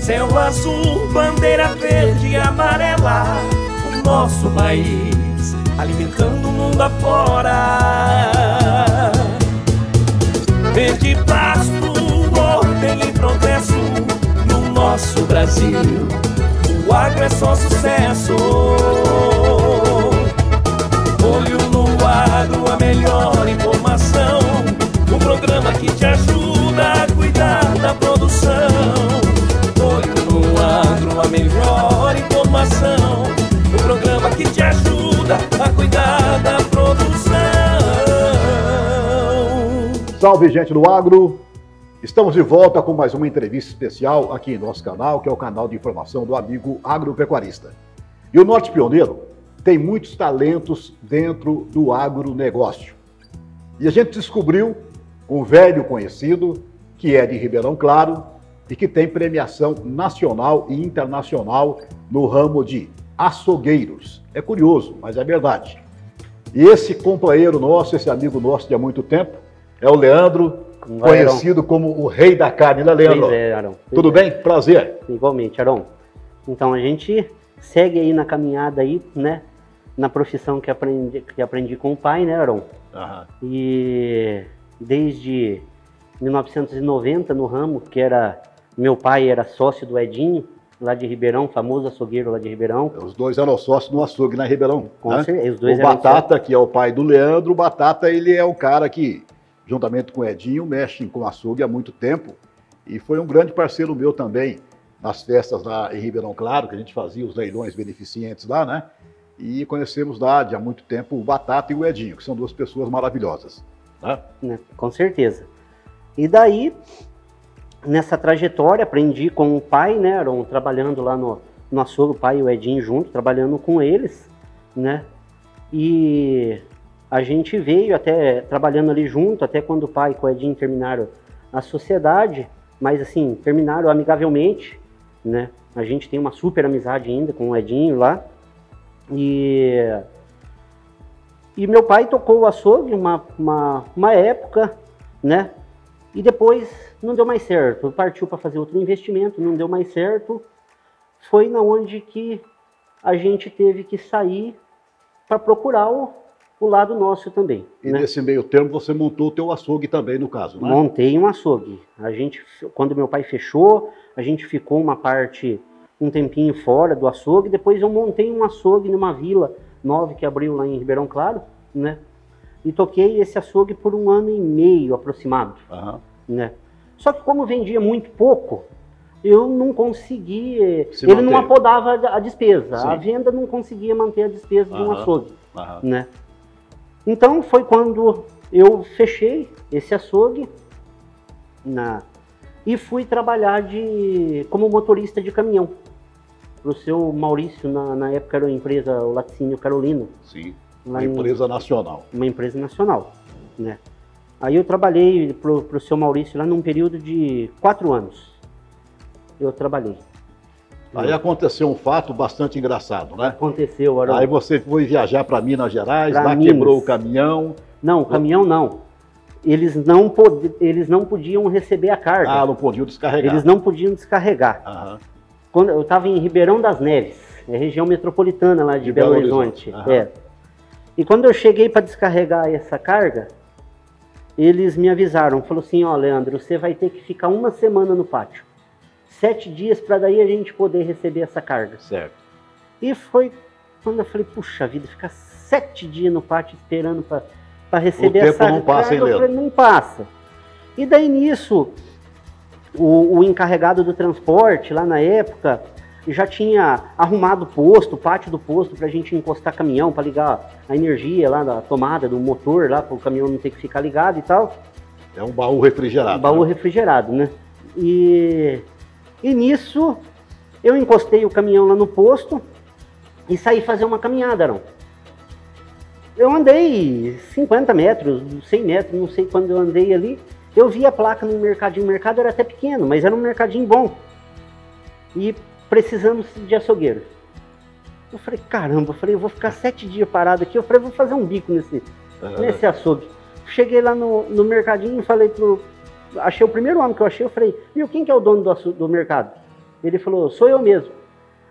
céu azul, bandeira verde e amarela, o nosso país alimentando o mundo afora. Verde pasto, ordem e progresso no nosso Brasil, o agro é só sucesso. Olho no agro, a melhor informação, um programa que te ajuda a cuidar da produção. Olho no agro, a melhor informação, um programa que te ajuda a cuidar da produção. Salve, gente do agro! Estamos de volta com mais uma entrevista especial aqui em nosso canal, que é o canal de informação do amigo agropecuarista. E o Norte Pioneiro tem muitos talentos dentro do agronegócio. E a gente descobriu um velho conhecido, que é de Ribeirão Claro e que tem premiação nacional e internacional no ramo de açougueiros. É curioso, mas é verdade. E esse companheiro nosso, esse amigo nosso de há muito tempo, é o Leandro, conhecido como o rei da carne, né, Leandro? Pois é, Arão. Tudo bem? Prazer. Igualmente, Arão. Então, a gente segue aí na caminhada aí, né? Na profissão que aprendi com o pai, né, Arão? Aham. E desde 1990 no ramo, que era... Meu pai era sócio do Edinho, lá de Ribeirão, famoso açougueiro lá de Ribeirão. Os dois eram sócios no açougue na Ribeirão. Com né? certeza, os dois o eram Batata, sócios. que é o pai do Leandro, o Batata, ele é o cara que, juntamente com o Edinho, mexe com açougue há muito tempo. E foi um grande parceiro meu também nas festas lá em Ribeirão Claro, que a gente fazia os leilões beneficentes lá, né? E conhecemos lá de há muito tempo o Batata e o Edinho, que são duas pessoas maravilhosas. Né? Com certeza. E daí, nessa trajetória, aprendi com o pai, né, Arão, trabalhando lá no açougue, o pai e o Edinho junto, trabalhando com eles, né? E a gente veio até trabalhando ali junto, até quando o pai e o Edinho terminaram a sociedade, mas assim, terminaram amigavelmente, né? A gente tem uma super amizade ainda com o Edinho lá. E meu pai tocou o açougue uma época, né? E depois não deu mais certo. Partiu para fazer outro investimento, não deu mais certo. Foi na onde que a gente teve que sair para procurar o lado nosso também. E né? nesse meio termo você montou o teu açougue também, no caso, né? Montei um açougue. Quando meu pai fechou, a gente ficou um tempinho fora do açougue. Depois eu montei um açougue numa vila nova que abriu lá em Ribeirão Claro, né? E toquei esse açougue por 1 ano e meio aproximado. Aham. Né? Só que como vendia muito pouco, eu não conseguia, Ele não apodava a despesa, Sim. a venda não conseguia manter a despesa de um açougue. Aham. Né? Então foi quando eu fechei esse açougue e fui trabalhar como motorista de caminhão. Para o seu Maurício, na época era a empresa, o Laticínio Carolino. Sim, uma empresa nacional. Uma empresa nacional, né? Aí eu trabalhei para o seu Maurício lá num período de 4 anos. Eu trabalhei. Aí aconteceu um fato bastante engraçado, né? Aconteceu, Arão. Aí você foi viajar para Minas Gerais, Pra lá Minas. quebrou o caminhão. Não, o caminhão não. Eles não podiam receber a carga. Ah, não podiam descarregar. Eles não podiam descarregar. Aham. Quando eu estava em Ribeirão das Neves, é região metropolitana lá de Belo Horizonte. É. E quando eu cheguei para descarregar essa carga, eles me avisaram, falou assim, ó, Leandro, você vai ter que ficar 1 semana no pátio. 7 dias para daí a gente poder receber essa carga. Certo. E foi quando eu falei, puxa vida, ficar 7 dias no pátio esperando para receber essa carga. O tempo não passa, hein, eu falei, não passa. E daí nisso, o encarregado do transporte, lá na época, já tinha arrumado o pátio do posto, para a gente encostar caminhão, para ligar a energia lá da tomada do motor, lá para o caminhão não ter que ficar ligado e tal. É um baú refrigerado. Um baú refrigerado, né? E nisso, eu encostei o caminhão lá no posto e saí fazer uma caminhada, Arão. Eu andei 50 metros, 100 metros, não sei quando eu andei ali. Eu vi a placa no mercadinho, o mercado era até pequeno, mas era um mercadinho bom. E precisamos de açougueiro. Eu falei, caramba, eu vou ficar 7 dias parado aqui. Eu falei, vou fazer um bico nesse açougue. Cheguei lá no mercadinho e falei achei o primeiro homem que eu achei, eu falei, viu, quem que é o dono do mercado? Ele falou, sou eu mesmo.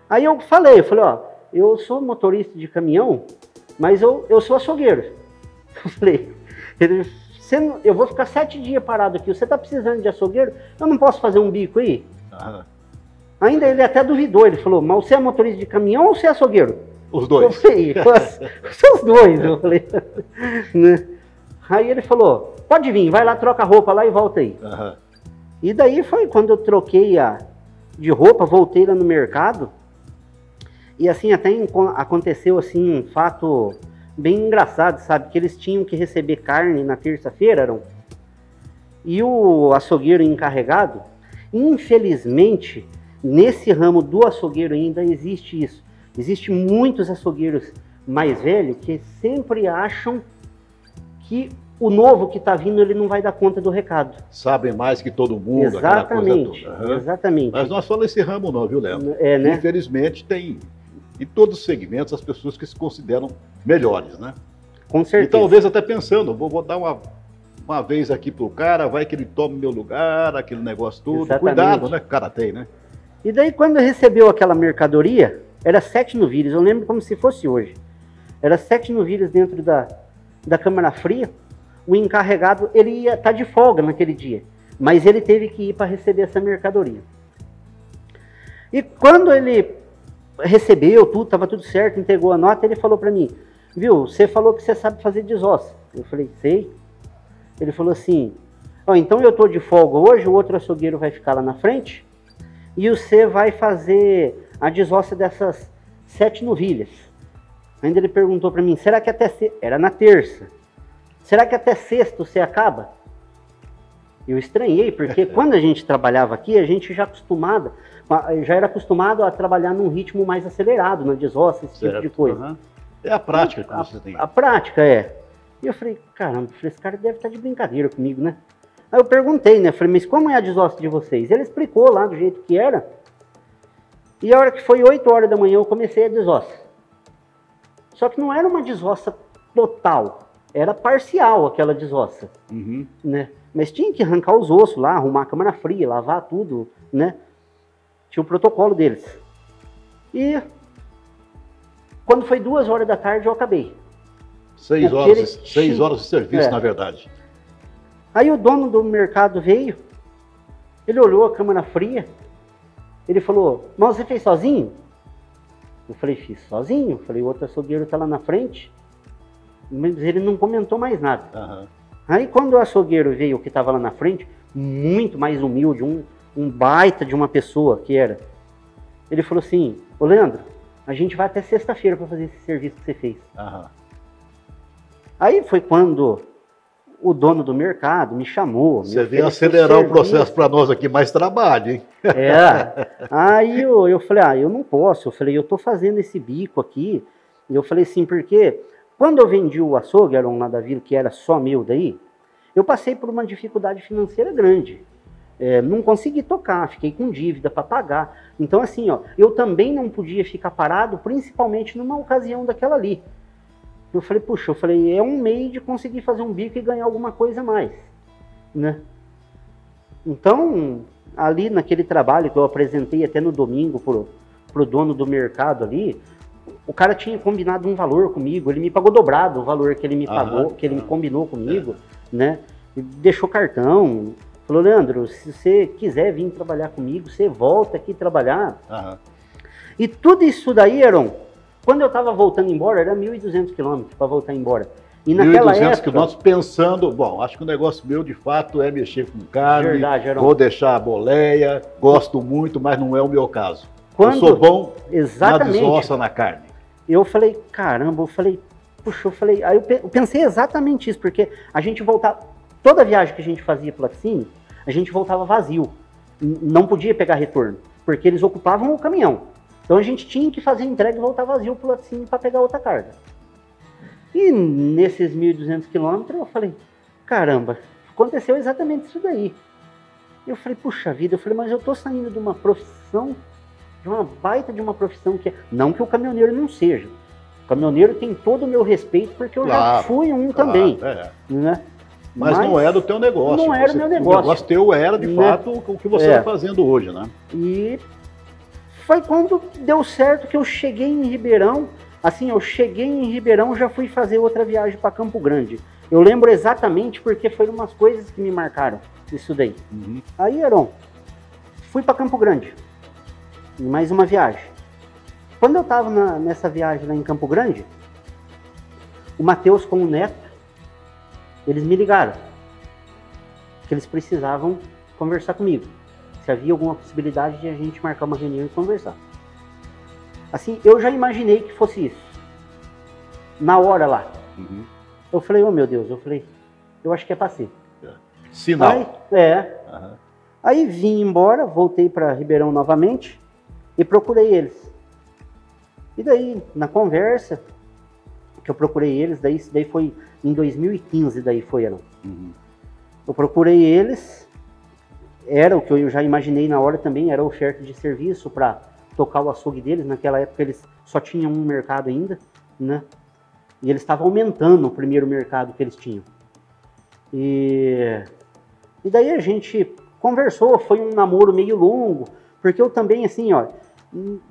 Aí eu falei, ó, eu sou motorista de caminhão, mas eu sou açougueiro. Eu falei, eu vou ficar 7 dias parado aqui, você tá precisando de açougueiro? Eu não posso fazer um bico aí? Ainda ele até duvidou, ele falou, mas você é motorista de caminhão ou você é açougueiro? Os dois. Eu falei, são os dois, eu falei. Né? Aí ele falou, pode vir, vai lá, troca a roupa lá e volta aí. E daí foi quando eu troquei de roupa, voltei lá no mercado, e assim, até aconteceu assim um fato bem engraçado, sabe, que eles tinham que receber carne na terça-feira, e o açougueiro encarregado, infelizmente, nesse ramo do açougueiro ainda existe isso. Existem muitos açougueiros mais velhos que sempre acham que o novo que está vindo, ele não vai dar conta do recado. Sabem mais que todo mundo, exatamente, aquela coisa toda. Exatamente. Mas não é só nesse ramo não, viu, Léo? Né? Infelizmente tem, em todos os segmentos, as pessoas que se consideram melhores, né? Com certeza. E talvez até pensando, vou dar uma vez aqui pro cara, vai que ele tome meu lugar, aquele negócio todo. Exatamente. Cuidado, né, que o cara tem, né? E daí quando recebeu aquela mercadoria, era 7 novilhas, eu lembro como se fosse hoje. Era 7 novilhas dentro da câmara fria. O encarregado, ele ia estar de folga naquele dia, mas ele teve que ir para receber essa mercadoria. E quando ele recebeu tudo, estava tudo certo, entregou a nota, ele falou para mim, viu, você falou que você sabe fazer desossa. Eu falei, sei. Ele falou assim, ó, então eu estou de folga hoje, o outro açougueiro vai ficar lá na frente, e você vai fazer a desossa dessas 7 novilhas. Ainda ele perguntou para mim, será que até sexta? Era na terça. Será que até sexta você acaba? Eu estranhei, porque quando a gente trabalhava aqui, a gente já era acostumado a trabalhar num ritmo mais acelerado, na desossa, esse tipo de coisa. É a prática que você tem. A prática é. E eu falei, caramba, esse cara deve estar de brincadeira comigo, né? Aí eu perguntei, né? Falei, mas como é a desossa de vocês? Ele explicou lá do jeito que era. E a hora que foi 8 horas da manhã eu comecei a desossa. Só que não era uma desossa total, era parcial aquela desossa, né? Mas tinha que arrancar os ossos lá, arrumar a câmara fria, lavar tudo, né? Tinha o protocolo deles. E quando foi 2 horas da tarde eu acabei. 6 horas de serviço, na verdade. Aí o dono do mercado veio, ele olhou a câmara fria, ele falou, mas você fez sozinho? Eu falei, fiz sozinho. Eu falei, o outro açougueiro está lá na frente. Mas ele não comentou mais nada. Aí quando o açougueiro veio, que estava lá na frente, muito mais humilde, um baita de uma pessoa que era, ele falou assim, ô Leandro, a gente vai até sexta-feira para fazer esse serviço que você fez. Aí foi quando o dono do mercado me chamou. Você veio acelerar o processo para nós aqui, mais trabalho, hein? Aí eu falei, eu não posso. Eu falei, eu estou fazendo esse bico aqui. E eu falei assim, porque quando eu vendi o açougue, era um lá da vila, que era só meu daí, eu passei por uma dificuldade financeira grande. Não consegui tocar, fiquei com dívida para pagar. Então assim, eu também não podia ficar parado, principalmente numa ocasião daquela ali. Eu falei, puxa, é um meio de conseguir fazer um bico e ganhar alguma coisa a mais, né? Então, ali naquele trabalho que eu apresentei até no domingo pro dono do mercado ali, o cara tinha combinado um valor comigo, ele me pagou dobrado o valor que ele me pagou, que ele me combinou comigo, né? Deixou cartão, falou, Leandro, se você quiser vir trabalhar comigo, você volta aqui trabalhar. E tudo isso daí, Heron, quando eu estava voltando embora, era 1.200 quilômetros para voltar embora. E naquela 1.200 quilômetros pensando, bom, acho que o negócio meu de fato é mexer com carne, verdade, vou deixar a boleia, gosto muito, mas não é o meu caso. Eu sou bom na desossa, na carne. Eu falei, caramba, aí eu pensei exatamente isso, porque a gente voltava, toda viagem que a gente fazia para o laticínio, a gente voltava vazio, não podia pegar retorno, porque eles ocupavam o caminhão. Então a gente tinha que fazer entrega e voltar vazio pro laticínio para pegar outra carga. E nesses 1.200 quilômetros eu falei, caramba, aconteceu exatamente isso daí. Eu falei, puxa vida, mas eu tô saindo de uma profissão, de uma baita de uma profissão que é... Não que o caminhoneiro não seja. O caminhoneiro tem todo o meu respeito porque eu já fui também. Né? Mas não era o teu negócio. Não era o meu negócio. O negócio teu era, de fato, o que você está fazendo hoje, né? E Foi quando deu certo que eu cheguei em Ribeirão. Assim, eu cheguei em Ribeirão, já fui fazer outra viagem para Campo Grande. Eu lembro exatamente porque foram umas coisas que me marcaram isso daí. Aí, Heron, fui para Campo Grande. Mais uma viagem. Quando eu estava nessa viagem lá em Campo Grande, o Matheus com o Neto, eles me ligaram. Que eles precisavam conversar comigo. Se havia alguma possibilidade de a gente marcar uma reunião e conversar. Assim, eu já imaginei que fosse isso. Na hora lá. Eu falei, oh meu Deus, eu acho que é pra ser. Sinal. Aí, aí vim embora, voltei para Ribeirão novamente e procurei eles. E daí, na conversa, que eu procurei eles, isso daí foi em 2015, Eu procurei eles, era o que eu já imaginei na hora também, era oferta de serviço para tocar o açougue deles. Naquela época eles só tinham um mercado ainda, né? E eles estavam aumentando o primeiro mercado que eles tinham. E daí a gente conversou, foi um namoro meio longo, porque eu também, assim, ó,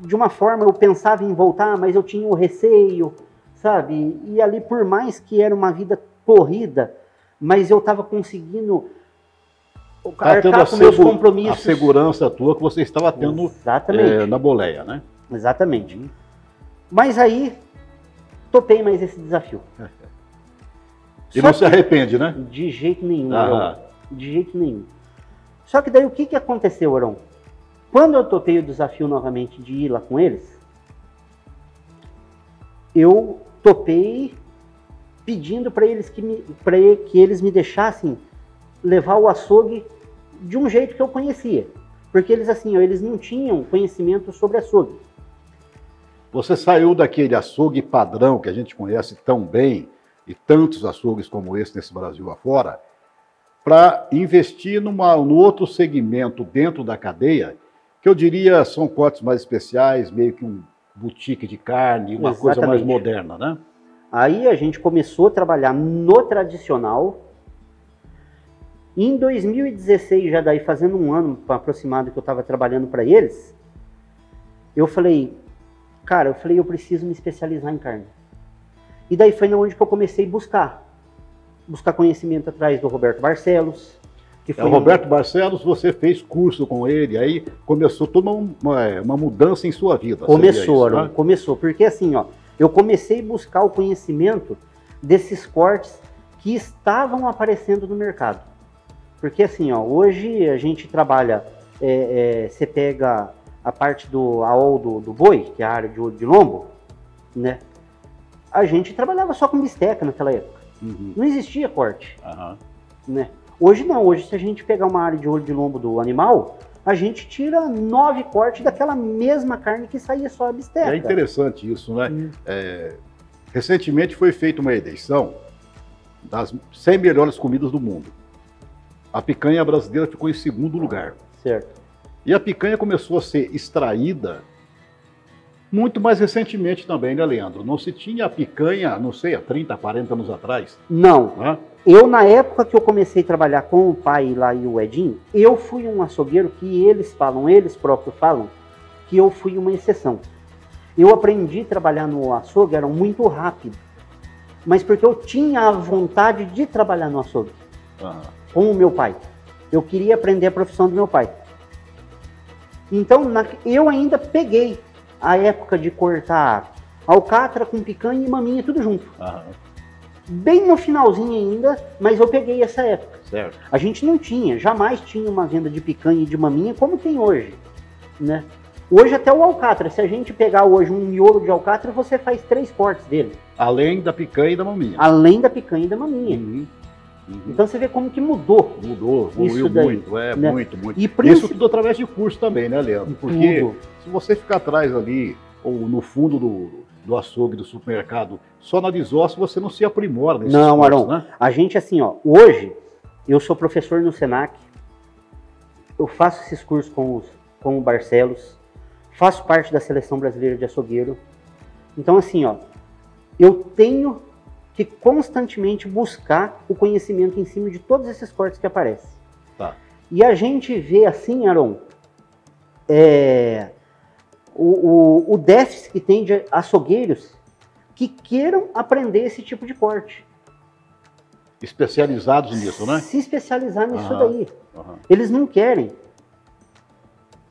de uma forma eu pensava em voltar, mas eu tinha o receio, sabe? E ali, por mais que era uma vida corrida, mas eu estava conseguindo arcar com meus compromissos. A segurança tua que você estava tendo na boleia, né? Exatamente. Mas aí, topei mais esse desafio. E não se arrepende, né? De jeito nenhum, Heron. De jeito nenhum. Só que daí o que aconteceu, Heron? Quando eu topei o desafio novamente de ir lá com eles, eu topei pedindo para eles que eles me deixassem levar o açougue de um jeito que eu conhecia. Porque eles, assim, eles não tinham conhecimento sobre açougue. Você saiu daquele açougue padrão que a gente conhece tão bem, e tantos açougues como esse nesse Brasil afora, para investir no outro segmento dentro da cadeia, que eu diria são cortes mais especiais, meio que um boutique de carne, uma coisa mais moderna, né? Aí a gente começou a trabalhar no tradicional. Em 2016, já daí fazendo um ano aproximado que eu estava trabalhando para eles, eu falei, cara, eu preciso me especializar em carne. E daí foi onde que eu comecei a buscar conhecimento atrás do Roberto Barcelos. Que foi o Roberto Barcelos, você fez curso com ele, aí começou toda uma mudança em sua vida. Começou, isso, né? Começou, porque assim, ó, eu comecei a buscar o conhecimento desses cortes que estavam aparecendo no mercado. Porque assim, ó, hoje a gente trabalha, você pega a parte do AOL do boi, que é a área de olho de lombo, né? A gente trabalhava só com bisteca naquela época. Não existia corte, né? Hoje não, hoje se a gente pegar uma área de olho de lombo do animal, a gente tira 9 cortes daquela mesma carne que saía só a bisteca. É interessante isso, né? Recentemente foi feita uma eleição das 100 melhores comidas do mundo. A picanha brasileira ficou em segundo lugar. Certo. E a picanha começou a ser extraída muito mais recentemente também, né, Leandro? Não se tinha a picanha, não sei, há 30, 40 anos atrás? Não. Eu, na época que eu comecei a trabalhar com o pai lá e o Edinho, eu fui um açougueiro que eles próprios falam, que eu fui uma exceção. Eu aprendi a trabalhar no açougue, era muito rápido, mas porque eu tinha a vontade de trabalhar no açougue, com o meu pai. Eu queria aprender a profissão do meu pai. Então, eu ainda peguei a época de cortar alcatra com picanha e maminha, tudo junto. Bem no finalzinho ainda, mas eu peguei essa época. Certo. A gente não tinha, jamais tinha uma venda de picanha e de maminha como tem hoje, né? Hoje até o alcatra, se a gente pegar hoje um miolo de alcatra, você faz 3 cortes dele. Além da picanha e da maminha. Além da picanha e da maminha. Então você vê como que mudou. Evoluiu muito, né? Muito. E isso tudo através de curso também, né, Leandro? Porque se você ficar atrás ali, ou no fundo do açougue, do supermercado, só na desossa, você não se aprimora nesses Não, cortes, Aron, né? a gente assim, ó, hoje, eu sou professor no Senac, eu faço esses cursos com o Barcelos, faço parte da Seleção Brasileira de Açougueiro. Então assim, ó, eu tenho que constantemente buscar o conhecimento em cima de todos esses cortes que aparecem. E a gente vê assim, Aron, o déficit que tem de açougueiros que queiram aprender esse tipo de corte. Especializados nisso, né? Se especializar nisso Aham, daí. aham. Eles não querem.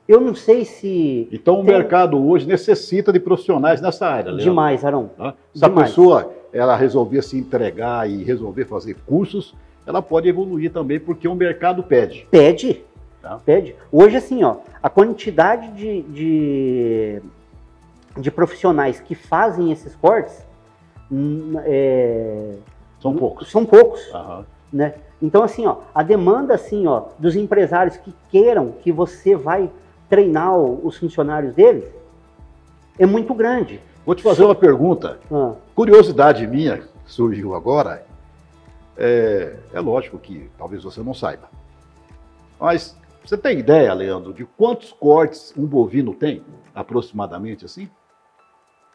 Eu não sei se... Então o mercado hoje necessita de profissionais nessa área, Leandro. Demais, Arão. Tá? Se a Demais. pessoa ela resolver se entregar e resolver fazer cursos, ela pode evoluir também, porque o mercado pede. Pede. Tá. Pede. Hoje, assim, ó, a quantidade de profissionais que fazem esses cortes São poucos. são poucos. Aham. Né? Então, assim, ó, a demanda, assim, ó, dos empresários que queiram que você vai treinar os funcionários deles é muito grande. Vou te fazer uma pergunta. Ah, Curiosidade minha, surgiu agora. É lógico que talvez você não saiba. Mas você tem ideia, Leandro, de quantos cortes um bovino tem, aproximadamente assim?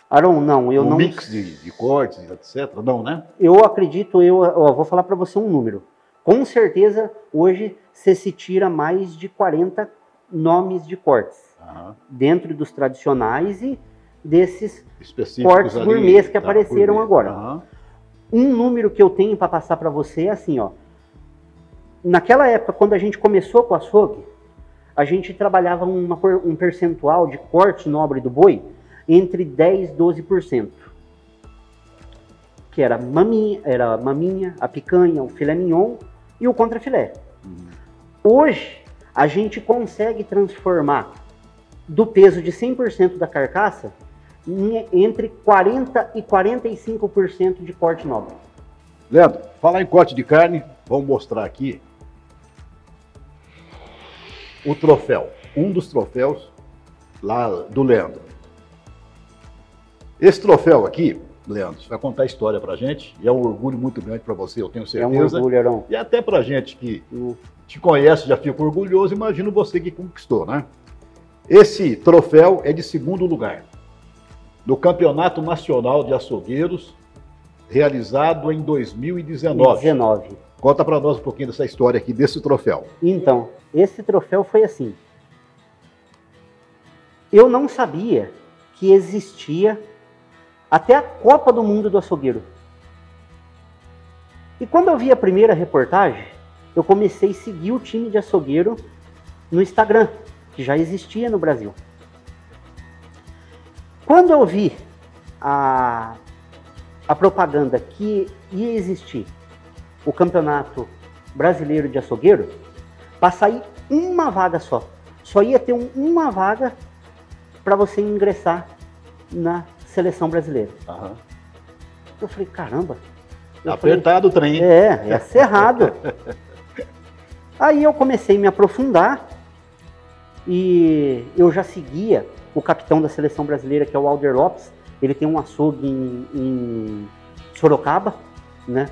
Arão, não, eu Um não... mix de cortes, etc. Não, né? Eu acredito, ó, vou falar para você um número. Com certeza, hoje, se tira mais de 40 nomes de cortes. Aham. Dentro dos tradicionais e desses Específicos cortes ali, gourmets que tá, apareceram gourmet. agora. Aham. Um número que eu tenho para passar para você é assim, ó. Naquela época, quando a gente começou com o açougue, a gente trabalhava um percentual de corte nobre do boi entre 10% e 12%. Que era maminha, a picanha, o filé mignon e o contrafilé. Hoje, a gente consegue transformar do peso de 100% da carcaça entre 40% e 45% de corte nobre. Leandro, falar em corte de carne, vamos mostrar aqui o troféu. Um dos troféus lá do Leandro. Esse troféu aqui, Leandro, você vai contar a história pra gente, e é um orgulho muito grande para você, eu tenho certeza. É um orgulho, Arão. E até pra gente que te conhece, já fica orgulhoso, imagino você que conquistou, né? Esse troféu é de 2º lugar no Campeonato Nacional de Açougueiros, realizado em 2019. Conta pra nós um pouquinho dessa história aqui, desse troféu. Então, esse troféu foi assim. Eu não sabia que existia até a Copa do Mundo do Açougueiro. E quando eu vi a primeira reportagem, eu comecei a seguir o time de açougueiro no Instagram, que já existia no Brasil. Quando eu vi a propaganda que ia existir o Campeonato Brasileiro de Açougueiro, para sair uma vaga só. Só ia ter uma vaga para você ingressar na seleção brasileira. Aham. Eu falei, caramba. Apertado o trem. É cerrado. Aí eu comecei a me aprofundar e eu já seguia o capitão da seleção brasileira, que é o Alder Lopes. Ele tem um açougue em Sorocaba, né?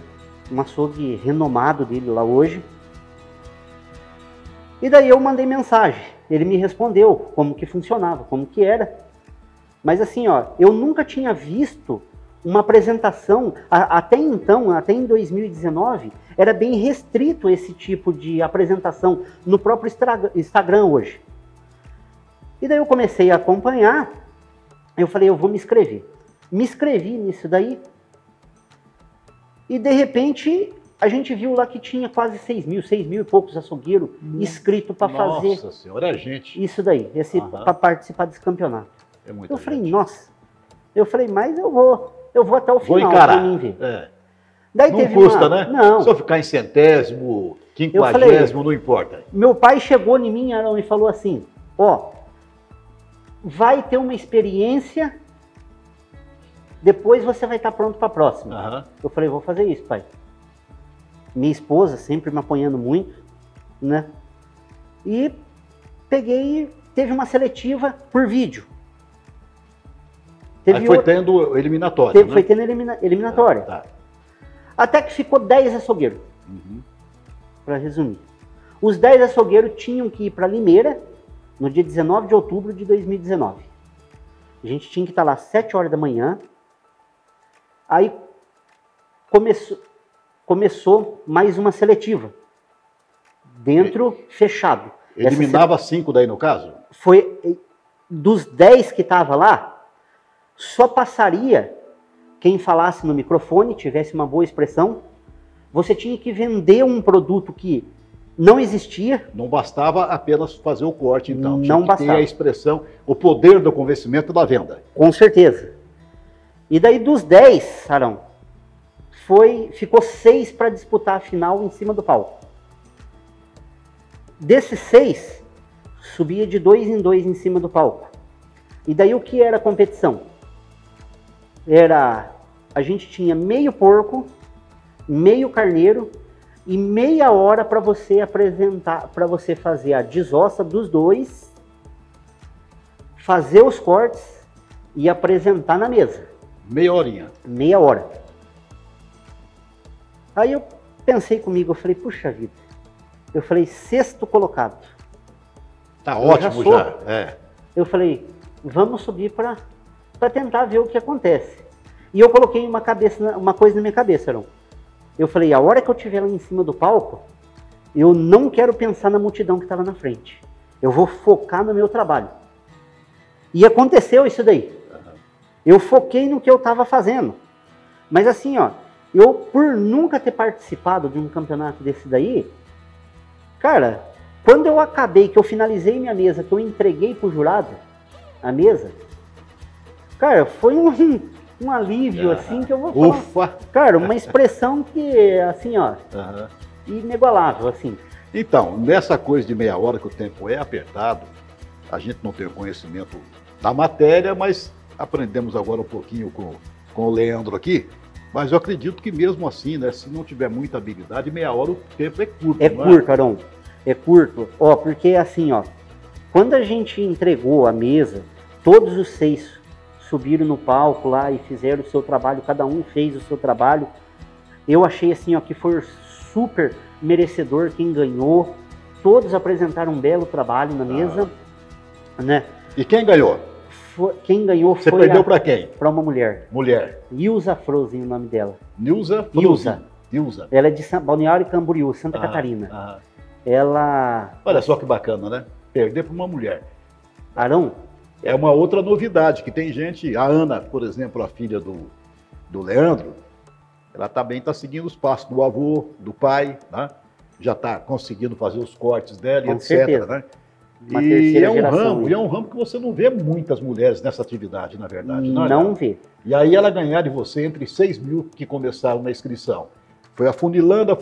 Um açougue renomado dele lá hoje. E daí eu mandei mensagem. Ele me respondeu como que funcionava, como que era. Mas assim, ó, eu nunca tinha visto uma apresentação, até então, até em 2019, era bem restrito esse tipo de apresentação no próprio Instagram hoje. E daí eu comecei a acompanhar, eu falei, eu vou me inscrever. Me inscrevi nisso daí, e de repente a gente viu lá que tinha quase 6 mil e poucos açougueiros inscritos para fazer. Nossa senhora, é gente. Isso daí, para participar desse campeonato. É muita Eu falei, gente. nossa. Eu falei, mas eu vou até o Vou final encarar. pra mim ver. É. Daí Não teve custa, né? Não. Só ficar em 100º, 50º, falei, não importa. Meu pai chegou em mim, Arão, e falou assim, ó, vai ter uma experiência, depois você vai estar pronto para a próxima. Aham. Eu falei, vou fazer isso, pai. Minha esposa sempre me apoiando muito, né? E peguei, teve uma seletiva por vídeo. Aí foi tendo eliminatória, né? Foi tendo eliminatória. Tá. Até que ficou 10 açougueiros, Uhum. para resumir. Os 10 açougueiros tinham que ir para Limeira no dia 19 de outubro de 2019. A gente tinha que estar lá às 7 horas da manhã. Aí começou mais uma seletiva. Dentro, fechado. Eliminava 5 daí no caso? Foi dos 10 que tava lá, só passaria quem falasse no microfone, tivesse uma boa expressão. Você tinha que vender um produto que não existia. Não bastava apenas fazer o corte, então. Não tinha que ter bastava. a expressão, o poder do convencimento da venda. Com certeza. E daí dos 10, Arão, ficou 6 para disputar a final em cima do palco. Desses 6, subia de 2 em 2 em cima do palco. E daí o que era a competição? A gente tinha meio porco, meio carneiro e meia hora para você apresentar, para você fazer a desossa dos dois, fazer os cortes e apresentar na mesa. Meia horinha. Meia hora. Aí eu pensei comigo, eu falei, puxa vida. Eu falei, 6º colocado. Tá ótimo já. É. Eu falei, vamos subir para tentar ver o que acontece. E eu coloquei uma coisa na minha cabeça, Arão. Eu falei, a hora que eu estiver lá em cima do palco, eu não quero pensar na multidão que estava na frente. Eu vou focar no meu trabalho. E aconteceu isso daí. Eu foquei no que eu estava fazendo. Mas assim, ó, eu por nunca ter participado de um campeonato desse daí, cara, quando eu acabei, que eu finalizei minha mesa, que eu entreguei pro jurado a mesa, cara, foi um alívio, assim, que eu vou falar. Ufa! Cara, uma expressão que, assim, ó, inigualável, assim. Então, nessa coisa de meia hora que o tempo é apertado, a gente não tem o conhecimento da matéria, mas aprendemos agora um pouquinho com o Leandro aqui. Mas eu acredito que mesmo assim, né, se não tiver muita habilidade, meia hora o tempo é curto. É curto, Arão. É curto. Ó, porque assim, ó, quando a gente entregou a mesa, todos os 6 subiram no palco lá e fizeram o seu trabalho, cada um fez o seu trabalho. Eu achei assim, ó, que foi super merecedor quem ganhou. Todos apresentaram um belo trabalho na mesa, né? E quem ganhou? Quem ganhou Você foi perdeu para quem? Para uma mulher. Mulher. Ilza Frozen, o nome dela. Ilza? Ilza. Ela é de Balneário Camboriú, Santa Catarina. Ela... Olha só que bacana, né? Perder para uma mulher. Arão? É uma outra novidade, que tem gente... A Ana, por exemplo, a filha do Leandro, ela também está seguindo os passos do avô, do pai, né? Já está conseguindo fazer os cortes dela, etc. Certeza. Né? Uma terceira geração. E é um ramo que você não vê muitas mulheres nessa atividade, na verdade. Não vê. E aí ela ganhar de você entre 6 mil que começaram na inscrição. Foi afunilando,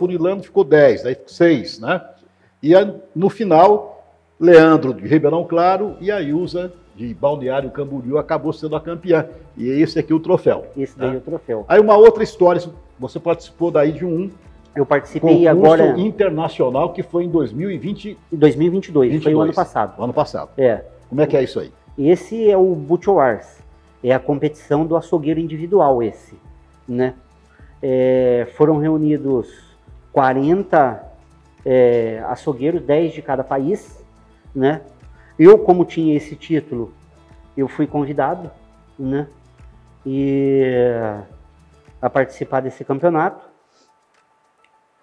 ficou 10, aí 6, né? E aí, no final, Leandro de Ribeirão Claro e a Ilza de Balneário Camboriú acabou sendo a campeã. E esse aqui é o troféu. Esse daí é o troféu. Aí uma outra história, você participou daí de um eu participei concurso agora internacional que foi em 2020. Em 2022, foi o ano passado. O ano passado. É. Como é que é isso aí? Esse é o Butcher Wars. É a competição do açougueiro individual esse, né? Foram reunidos 40 açougueiros, 10 de cada país, né? Eu, como tinha esse título, eu fui convidado, né? A participar desse campeonato,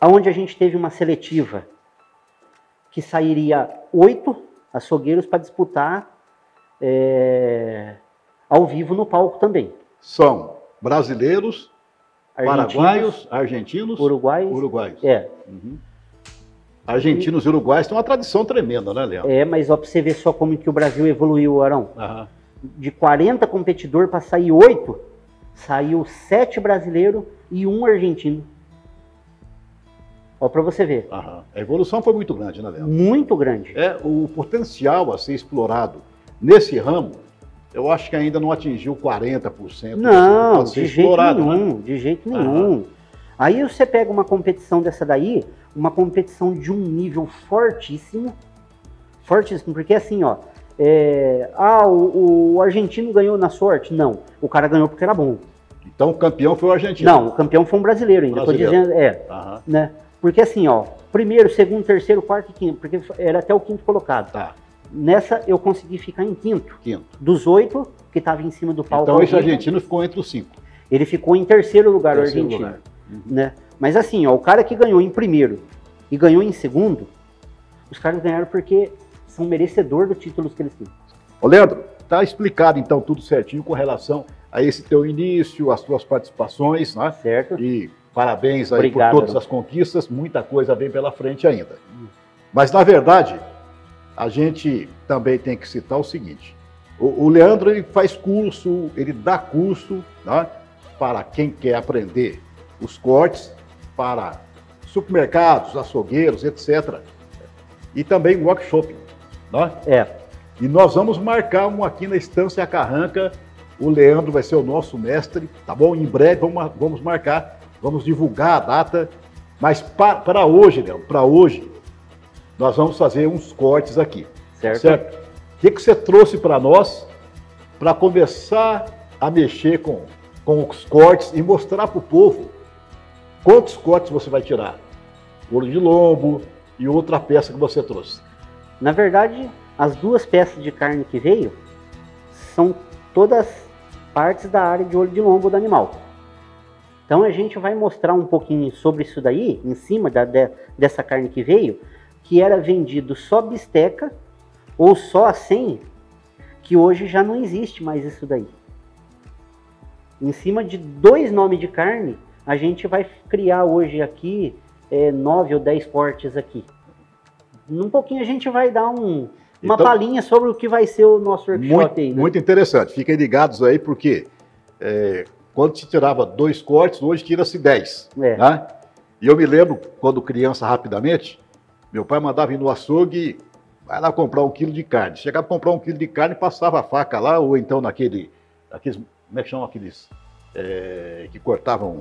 aonde a gente teve uma seletiva que sairia 8 açougueiros para disputar ao vivo no palco também. São brasileiros, paraguaios, argentinos, uruguaios. Uhum. Argentinos e uruguaios têm uma tradição tremenda, né, Leandro? Mas ó, para você ver só como que o Brasil evoluiu, Arão. Uhum. De 40 competidores para sair 8, saiu 7 brasileiros e 1 argentino. Ó, para você ver. Uhum. A evolução foi muito grande, né, Leandro? Muito grande. O potencial a ser explorado nesse ramo, eu acho que ainda não atingiu 40%. Não, de jeito nenhum, né? de jeito nenhum. Aí você pega uma competição dessa daí, uma competição de um nível fortíssimo, porque assim, ó, o argentino ganhou na sorte? Não, o cara ganhou porque era bom. Então o campeão foi o argentino? Não, o campeão foi um brasileiro ainda, tô dizendo, né? Porque assim, ó, primeiro, segundo, terceiro, quarto e quinto, porque era até o 5º colocado. Tá. Nessa eu consegui ficar em quinto. Dos 8 que estavam em cima do palco. Então esse argentino ficou entre os 5. Ele ficou em terceiro lugar, o argentino. Uhum. Né? Mas assim, ó, o cara que ganhou em primeiro e ganhou em segundo, os caras ganharam porque são merecedores dos títulos que eles têm. Ô Leandro, tá explicado então tudo certinho com relação a esse teu início, as tuas participações, né? Certo. E parabéns aí Obrigado, por todas as conquistas, muita coisa vem pela frente ainda. Mas na verdade, a gente também tem que citar o seguinte, o Leandro ele faz curso, ele dá curso, né, para quem quer aprender os cortes, para supermercados, açougueiros, etc. E também workshop, né? E nós vamos marcar um aqui na Estância Carranca. O Leandro vai ser o nosso mestre, tá bom? Em breve vamos marcar, vamos divulgar a data. Mas para hoje, Leandro, para hoje, nós vamos fazer uns cortes aqui. Certo? O que você trouxe para nós para começar a mexer com os cortes e mostrar para o povo quantos cortes você vai tirar? Olho de lombo e outra peça que você trouxe. Na verdade, as duas peças de carne que veio são todas partes da área de olho de lombo do animal. Então a gente vai mostrar um pouquinho sobre isso daí, em cima dessa carne que veio, que era vendido só bisteca ou só assim, que hoje já não existe mais isso daí. Em cima de 2 nomes de carne, a gente vai criar hoje aqui 9 ou 10 cortes aqui. Um pouquinho a gente vai dar uma palhinha sobre o que vai ser o nosso workshop aí. Né? Muito interessante. Fiquem ligados aí, porque quando se tirava 2 cortes, hoje tira-se 10. Né? E eu me lembro, quando criança, rapidamente, meu pai mandava ir no açougue, vai lá comprar 1 quilo de carne. Chegava a comprar 1 quilo de carne, passava a faca lá, ou então naqueles, como é que chamam aqueles que cortavam...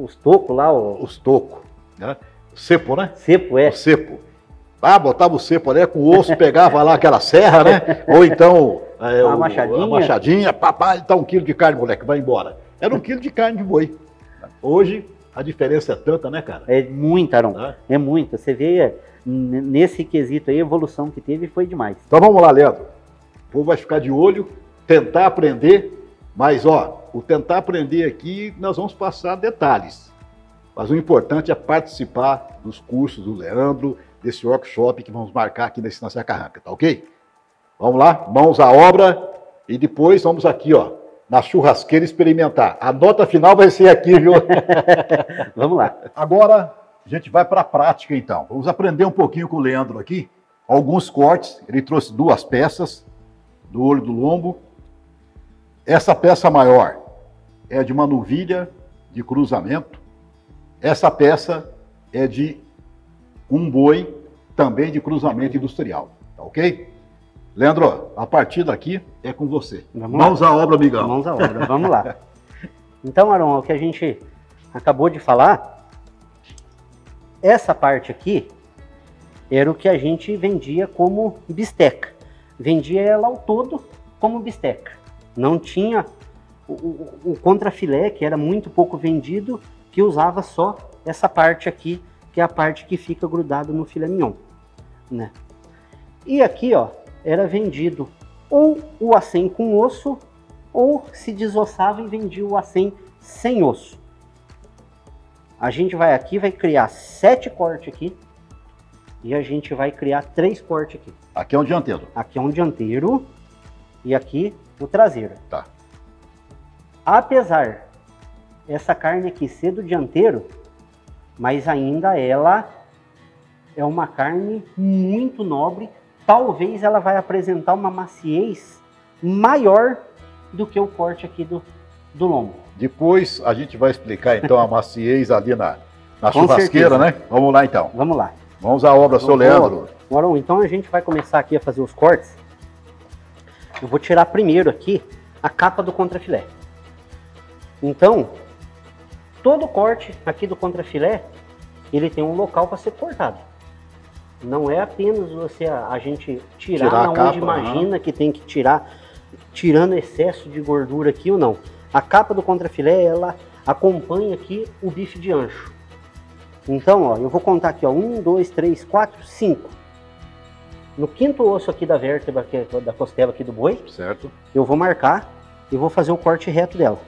Os tocos lá? Os tocos, né? Cepo, né? Cepo, O cepo. Botava o cepo ali com o osso, pegava lá aquela serra, né? Ou então a machadinha. Papai, tá 1 quilo de carne, moleque, vai embora. Era 1 quilo de carne de boi. Hoje, a diferença é tanta, né, cara? É muita, Aron. É muita. Você vê, nesse quesito aí, a evolução que teve foi demais. Então vamos lá, Leandro. O povo vai ficar de olho, tentar aprender, mas, o tentar aprender aqui, nós vamos passar detalhes. Mas o importante é participar dos cursos do Leandro, desse workshop que vamos marcar aqui na Estância Carranca, tá ok? Vamos lá, mãos à obra e depois vamos aqui, na churrasqueira experimentar. A nota final vai ser aqui, viu? Vamos lá. Agora a gente vai para a prática, então. Vamos aprender um pouquinho com o Leandro aqui. Alguns cortes, ele trouxe 2 peças do olho do lombo. Essa peça maior é de uma novilha de cruzamento. Essa peça é de um boi também de cruzamento industrial, tá ok? Leandro, a partir daqui é com você. Mãos à obra, amigão. Mãos à obra, vamos lá. Então, Aron, o que a gente acabou de falar, essa parte aqui era o que a gente vendia como bisteca. Vendia ela ao todo como bisteca. Não tinha o contrafilé, que era muito pouco vendido, que usava só essa parte aqui, que é a parte que fica grudada no filé mignon, né? E aqui, era vendido ou o acém com osso, ou se desossava e vendia o acém sem osso. A gente vai aqui, vai criar 7 cortes aqui, e a gente vai criar 3 cortes aqui. Aqui é um dianteiro. Aqui é um dianteiro, e aqui o traseiro. Tá. Apesar essa carne aqui ser do dianteiro, mas ainda ela é uma carne muito nobre. Talvez ela vai apresentar uma maciez maior do que o corte aqui do lombo. Depois a gente vai explicar então a maciez ali na churrasqueira, né? Vamos lá então. Vamos lá. Vamos à obra, seu Leandro. Aron, então a gente vai começar aqui a fazer os cortes. Eu vou tirar primeiro aqui a capa do contrafilé. Então, todo corte aqui do contrafilé, ele tem um local para ser cortado. Não é apenas a gente tirar onde imagina que tem que tirar, tirando excesso de gordura aqui ou não. A capa do contrafilé, ela acompanha aqui o bife de ancho. Então, eu vou contar aqui, 1, 2, 3, 4, 5. No 5º osso aqui da vértebra, que é da costela aqui do boi, certo? Eu vou marcar e vou fazer o corte reto dela.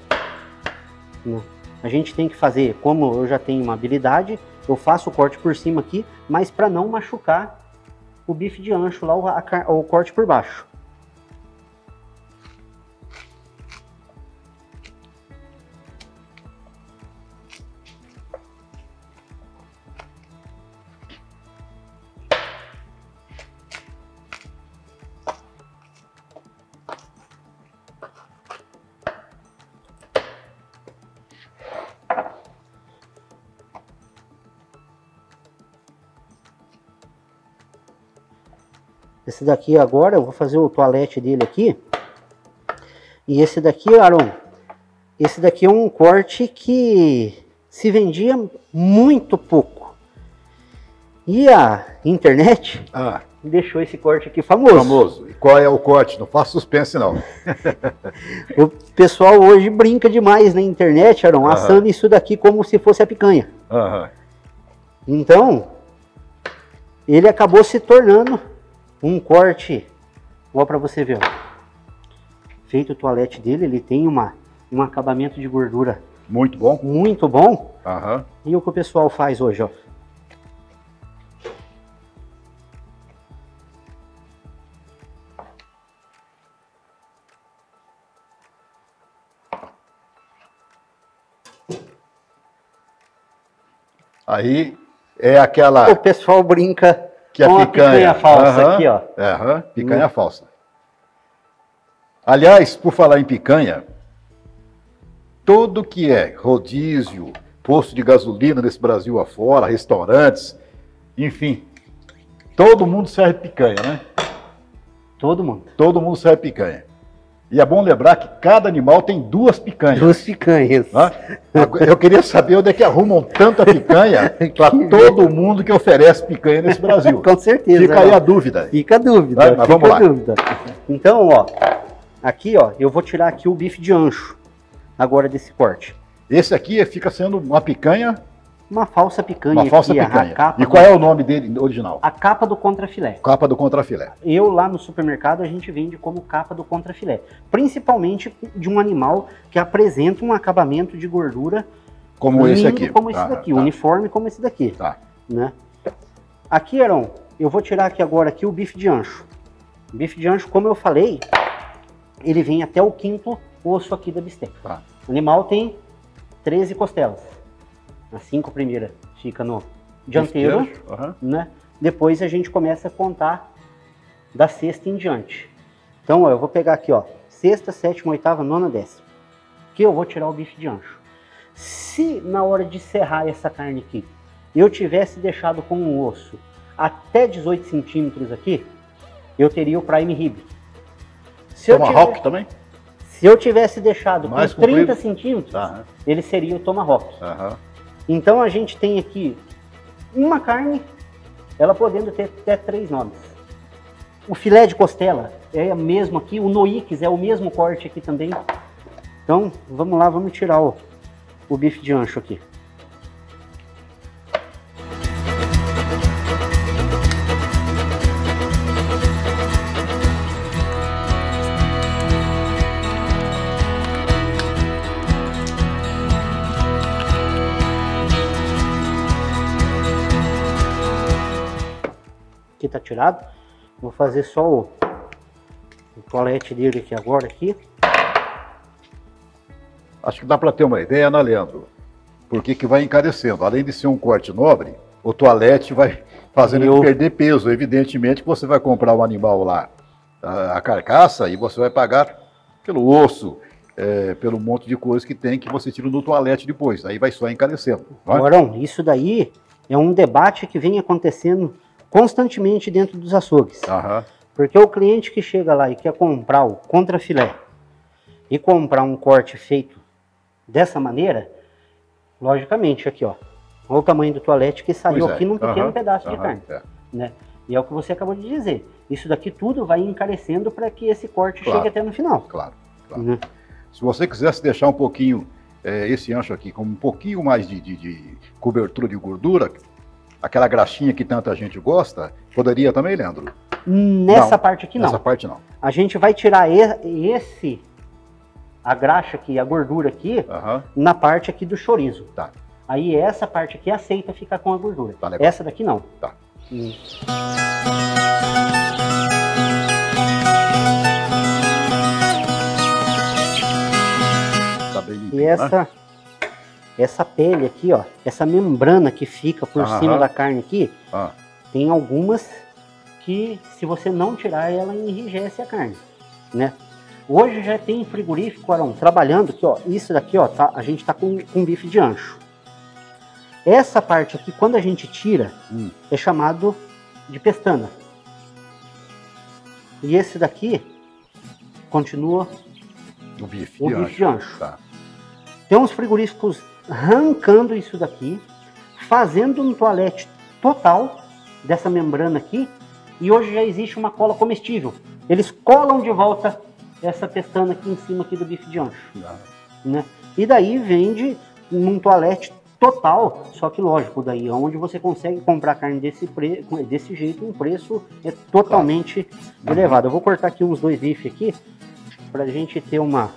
A gente tem que fazer, como eu já tenho uma habilidade, eu faço o corte por cima aqui, mas para não machucar o bife de ancho lá, o corte por baixo. Esse daqui agora, eu vou fazer o toalete dele aqui. E esse daqui, Aron, esse daqui é um corte que se vendia muito pouco. E a internet deixou esse corte aqui famoso. Famoso. E qual é o corte? Não faça suspense, não. O pessoal hoje brinca demais na internet, Aron, assando isso daqui como se fosse a picanha. Então, ele acabou se tornando um corte, ó, para você ver, ó. Feito o toalete dele, ele tem um acabamento de gordura muito bom. Muito bom. E o que o pessoal faz hoje, ó. Aí é aquela... O pessoal brinca que com a picanha falsa aqui, ó. Picanha falsa. Aliás, por falar em picanha, tudo que é rodízio, posto de gasolina nesse Brasil afora, restaurantes, enfim, todo mundo serve picanha, né? Todo mundo. Todo mundo serve picanha. E é bom lembrar que cada animal tem 2 picanhas. 2 picanhas. Eu queria saber onde é que arrumam tanta picanha para todo mundo que oferece picanha nesse Brasil. Com certeza. Fica aí a dúvida. Fica a dúvida. Mas vamos lá. Então, ó, aqui, ó, eu vou tirar aqui o bife de ancho, agora desse corte. Esse aqui fica sendo uma picanha... Uma falsa picanha. Uma falsa picanha. E qual é o nome dele original? A capa do contrafilé. Capa do contrafilé. Eu lá no supermercado a gente vende como capa do contrafilé. Principalmente de um animal que apresenta um acabamento de gordura como esse aqui. Como esse daqui, uniforme como esse daqui. Né? Aqui, Aron, eu vou tirar aqui agora aqui o bife de ancho. O bife de ancho, como eu falei, ele vem até o 5º osso aqui da bisteca. O animal tem 13 costelas. As 5 primeiras fica no dianteiro, né? Depois a gente começa a contar da 6ª em diante. Então, ó, eu vou pegar aqui, ó, 6ª, 7ª, 8ª, 9ª, 10ª. Que eu vou tirar o bife de ancho. Se na hora de serrar essa carne aqui, eu tivesse deixado com um osso até 18 centímetros aqui, eu teria o prime rib. Tomahawk também? Se eu tivesse deixado mais com 30 centímetros, ele seria o tomahawk. Então a gente tem aqui uma carne, ela podendo ter até 3 nomes. O filé de costela é o mesmo aqui, o noix é o mesmo corte aqui também. Então vamos lá, vamos tirar o bife de ancho aqui. Aqui tá tirado. Vou fazer só o toalete dele aqui agora aqui. Acho que dá para ter uma ideia, né, Leandro? Porque que vai encarecendo. Além de ser um corte nobre, o toalete vai fazendo ele perder peso. Evidentemente que você vai comprar um animal lá, a carcaça, e você vai pagar pelo osso, pelo monte de coisa que tem que você tira no toalete depois. Aí vai só encarecendo. Arão, isso daí é um debate que vem acontecendo constantemente dentro dos açougues. Porque o cliente que chega lá e quer comprar o contrafilé e comprar um corte feito dessa maneira, logicamente aqui, ó, olha o tamanho do toalete que saiu aqui num pequeno pedaço de carne. Né? E é o que você acabou de dizer. Isso daqui tudo vai encarecendo para que esse corte chegue até no final. Claro. Né? Se você quisesse deixar um pouquinho esse ancho aqui com um pouquinho mais de cobertura de gordura, aquela graxinha que tanta gente gosta, poderia também, Leandro? Nessa parte aqui não. Nessa parte não. A gente vai tirar a graxa aqui, a gordura aqui, na parte aqui do chorizo. Aí essa parte aqui aceita ficar com a gordura. Essa daqui não. Bem limpinho, e essa pele aqui, ó, essa membrana que fica por cima da carne aqui, tem algumas que, se você não tirar, ela enrijece a carne, né? Hoje já tem frigorífico, Arão, trabalhando aqui, ó, isso daqui, ó, a gente tá com bife de ancho. Essa parte aqui, quando a gente tira, é chamado de pestana. E esse daqui continua O bife o de bife de ancho. Tá. Tem uns frigoríficos arrancando isso daqui, fazendo um toalete total dessa membrana aqui, e hoje já existe uma cola comestível. Eles colam de volta essa pestana aqui em cima aqui do bife de ancho. Né? E daí vende num toalete total, só que lógico, daí é onde você consegue comprar carne desse jeito, um preço é totalmente elevado. Eu vou cortar aqui uns 2 bifes aqui, pra gente ter uma...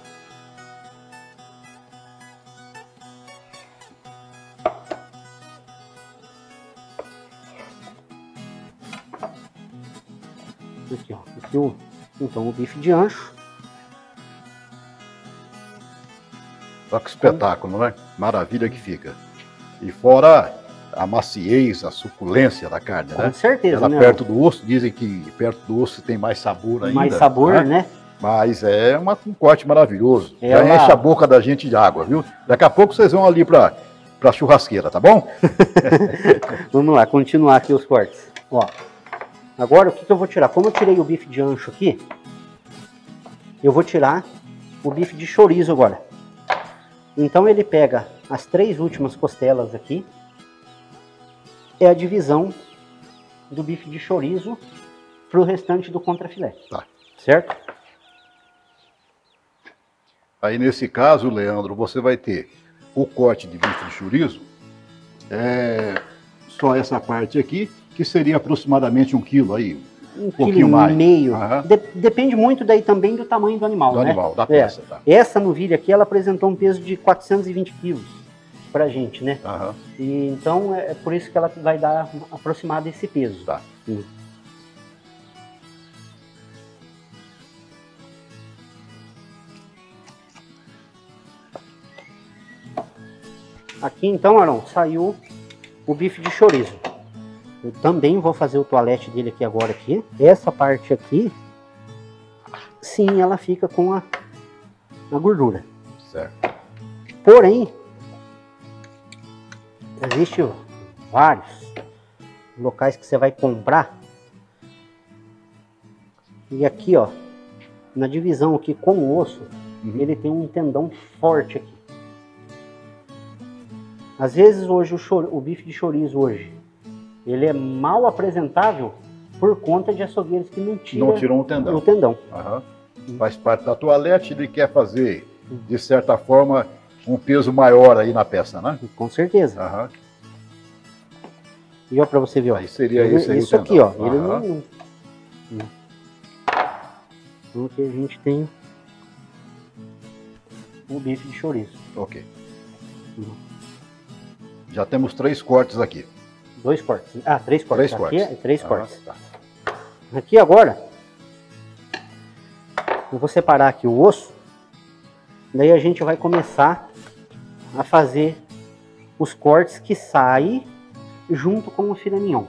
Aqui, ó. Aqui então o bife de ancho. Olha que espetáculo, né? Maravilha que fica. E fora a maciez, a suculência da carne, né? Com certeza, ela né? perto do osso, dizem que perto do osso tem mais sabor ainda. Mais sabor, né? Mas é um corte maravilhoso. Ela... Já enche a boca da gente de água, viu? Daqui a pouco vocês vão ali pra churrasqueira, tá bom? Vamos lá, continuar aqui os cortes. Ó, agora o que eu vou tirar? Como eu tirei o bife de ancho aqui, eu vou tirar o bife de chorizo agora. Então ele pega as 3 últimas costelas aqui, é a divisão do bife de chorizo para o restante do contrafilé. Tá. Certo? Aí nesse caso, Leandro, você vai ter o corte de bife de chorizo, só essa parte aqui, que seria aproximadamente 1 quilo aí. Um pouquinho quilo mais. E meio. Aham. Depende muito daí também do tamanho do animal, Do né? animal, da peça, tá. Essa novilha aqui, ela apresentou um peso de 420 quilos pra gente, né? Aham. E então é por isso que ela vai dar aproximado esse peso. Tá. Aqui então, Arão, saiu o bife de chorizo. Eu também vou fazer o toalete dele aqui agora aqui. Essa parte aqui, sim, ela fica com a gordura. Certo. Porém, existem vários locais que você vai comprar. E aqui, ó, na divisão aqui com o osso, ele tem um tendão forte aqui. Às vezes hoje o bife de chorizo hoje, ele é mal apresentável por conta de açougueiros que não tiram o tendão. o tendão. Aham. Faz parte da toalete, ele quer fazer, de certa forma, um peso maior aí na peça, né? Com certeza. Aham. E ó, pra você ver, ó. Aí seria esse aí o isso aqui, ó. tendão. Ele Aham. não. Então aqui a gente tem o bife de chorizo. Ok. Já temos 3 cortes aqui. 2 cortes. Ah, 3 cortes. 3 Aqui cortes. é 3 cortes. Tá. Aqui agora, eu vou separar aqui o osso. Daí a gente vai começar a fazer os cortes que saem junto com o filé mignon.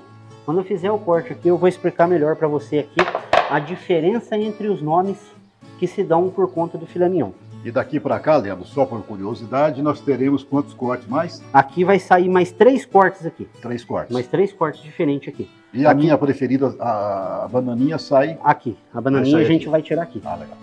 Quando eu fizer o corte aqui, eu vou explicar melhor para você aqui a diferença entre os nomes que se dão por conta do filé mignon. E daqui para cá, Leandro, só por curiosidade, nós teremos quantos cortes mais? Aqui vai sair mais 3 cortes aqui. 3 cortes. Mais 3 cortes diferentes aqui. E a minha preferida, a bananinha, sai... Aqui. A bananinha a gente vai tirar aqui. Ah, legal.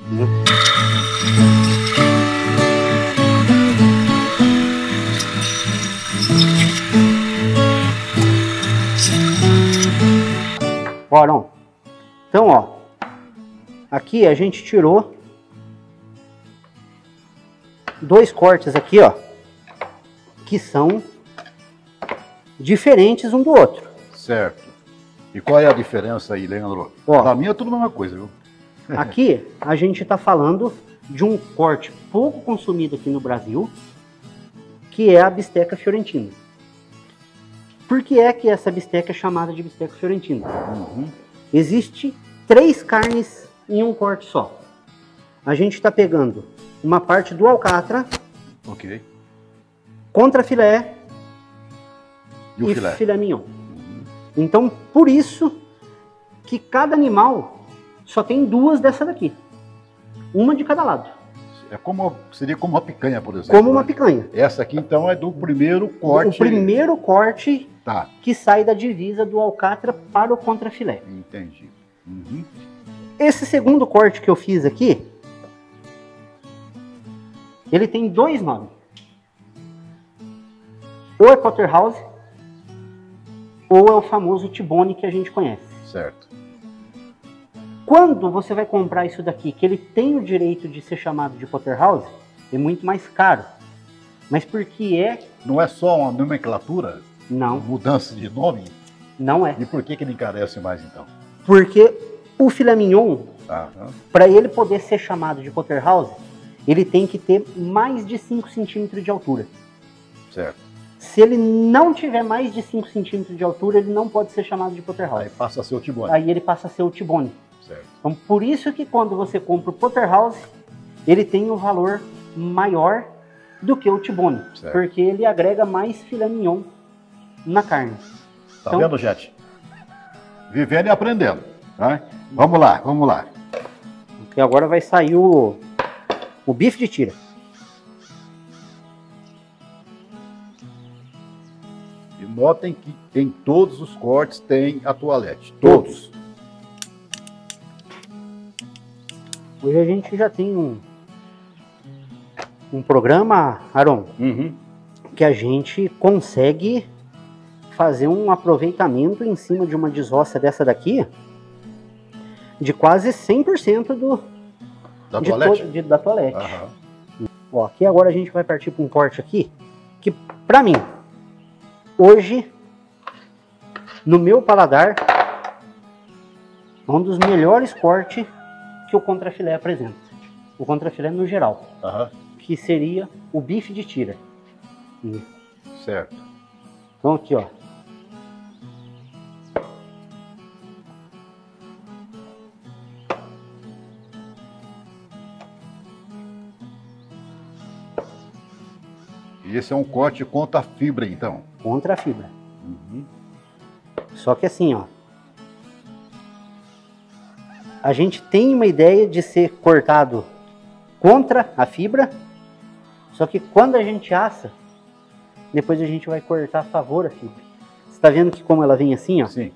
Bora, então, ó. Aqui a gente tirou 2 cortes aqui, ó, que são diferentes um do outro. Certo. E qual é a diferença aí, Leandro? Ó. Pra mim é tudo a mesma coisa, viu? Aqui a gente está falando de um corte pouco consumido aqui no Brasil, que é a bisteca fiorentina. Por que é que essa bisteca é chamada de bisteca fiorentina? Existe 3 carnes em um corte só. A gente está pegando uma parte do alcatra, Ok. contrafilé E o e filé? filé mignon. Então, por isso que cada animal só tem 2 dessa daqui. Uma de cada lado. Seria como uma picanha, por exemplo. Como uma né? picanha. Essa aqui, então, é do primeiro corte. O primeiro corte Tá, que sai da divisa do alcatra para o contrafilé. entendi. Esse segundo corte que eu fiz aqui, ele tem 2 nomes. Ou é Porterhouse, ou é o famoso T-bone que a gente conhece. Certo. Quando você vai comprar isso daqui, que ele tem o direito de ser chamado de Porterhouse, é muito mais caro. Mas porque é... Não é só uma nomenclatura? Não. Mudança de nome? Não é. E por que ele encarece mais, então? Porque o filé mignon, para ele poder ser chamado de Porterhouse, ele tem que ter mais de 5 centímetros de altura. Certo. Se ele não tiver mais de 5 centímetros de altura, ele não pode ser chamado de Porterhouse. Aí passa a ser o T-bone. Aí ele passa a ser o T-bone. Certo. Então, por isso que quando você compra o Porterhouse, ele tem um valor maior do que o T-bone. Porque ele agrega mais filé mignon na carne. Tá então, vendo, gente? Vivendo e aprendendo. Tá? Vamos lá, vamos lá. E agora vai sair o bife de tira. E notem que em todos os cortes tem a toalete. Todos. Hoje a gente já tem um programa, Aron, que a gente consegue fazer um aproveitamento em cima de uma desossa dessa daqui de quase 100% da toalete. Da toalete. Ó, aqui agora a gente vai partir para um corte aqui que, pra mim, hoje, no meu paladar, é um dos melhores cortes que o contrafilé apresenta. O contrafilé no geral. Que seria o bife de tira. Certo. Então aqui, ó. E esse é um corte contra a fibra, então? Contra a fibra. Só que assim, ó. A gente tem uma ideia de ser cortado contra a fibra, só que quando a gente assa, depois a gente vai cortar a favor da fibra. Você tá vendo que como ela vem assim, ó? Sim.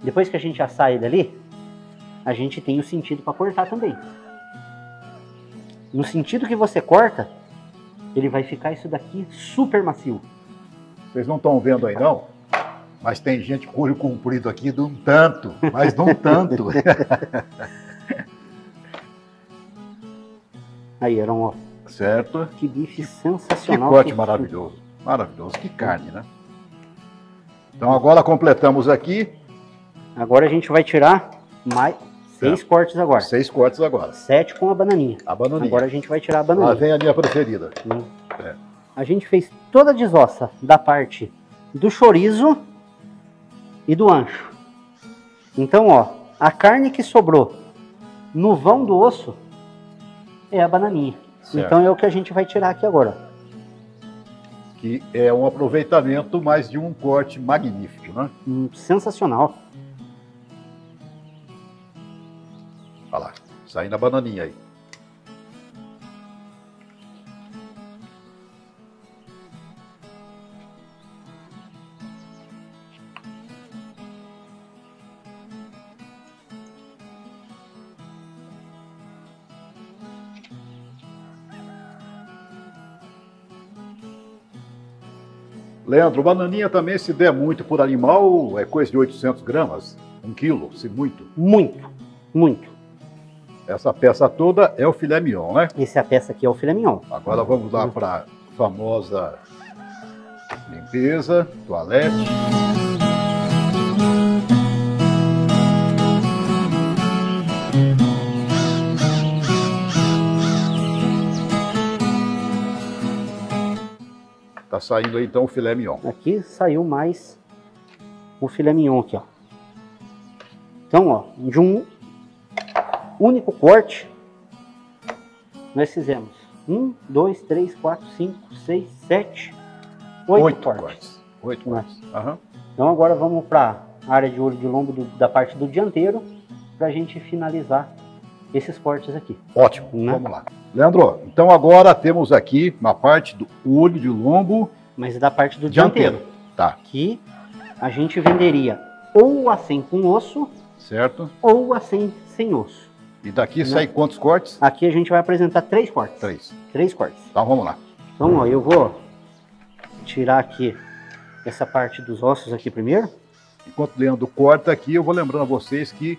Depois que a gente assar ele ali, a gente tem o sentido para cortar também. No sentido que você corta, ele vai ficar isso daqui super macio. Vocês não estão vendo aí não? Mas tem gente com olho comprido aqui de um tanto, mas de um tanto. Aí, era um... Certo. Que bife sensacional. Que corte maravilhoso. Maravilhoso. Que carne, né? Então agora completamos aqui. Agora a gente vai tirar mais 6 cortes agora. 6 cortes agora. 7 com a bananinha. A bananinha. Agora a gente vai tirar a bananinha. Lá vem a minha preferida. A gente fez toda a desossa da parte do chorizo e do ancho. Então, ó, a carne que sobrou no vão do osso é a bananinha. Certo. Então é o que a gente vai tirar aqui agora. Que é um aproveitamento mais de um corte magnífico, né? Sensacional. Olha lá, saindo a bananinha aí. Leandro, bananinha também, se der muito por animal, é coisa de 800 gramas, 1 quilo, se muito. Muito, muito. Essa peça toda é o filé mignon, né? Essa peça aqui é o filé mignon. Agora vamos lá para a famosa limpeza, toalete. Tá saindo aí então o filé mignon. Aqui saiu mais o filé mignon aqui, ó. Então, ó, de um único corte, nós fizemos 1, 2, 3, 4, 5, 6, 7, 8 cortes. 8 cortes. Então agora vamos para a área de olho de lombo da parte do dianteiro, para a gente finalizar esses cortes aqui. Ótimo, vamos lá. Leandro, então agora temos aqui uma parte do olho de lombo. Mas da parte do dianteiro. Tá. Que a gente venderia ou a 100 com osso, certo, ou a 100 sem osso. E daqui sai quantos cortes? Aqui a gente vai apresentar 3 cortes. 3 cortes. Então vamos lá. Então, ó, eu vou tirar aqui essa parte dos ossos aqui primeiro. Enquanto o Leandro corta aqui, eu vou lembrando a vocês que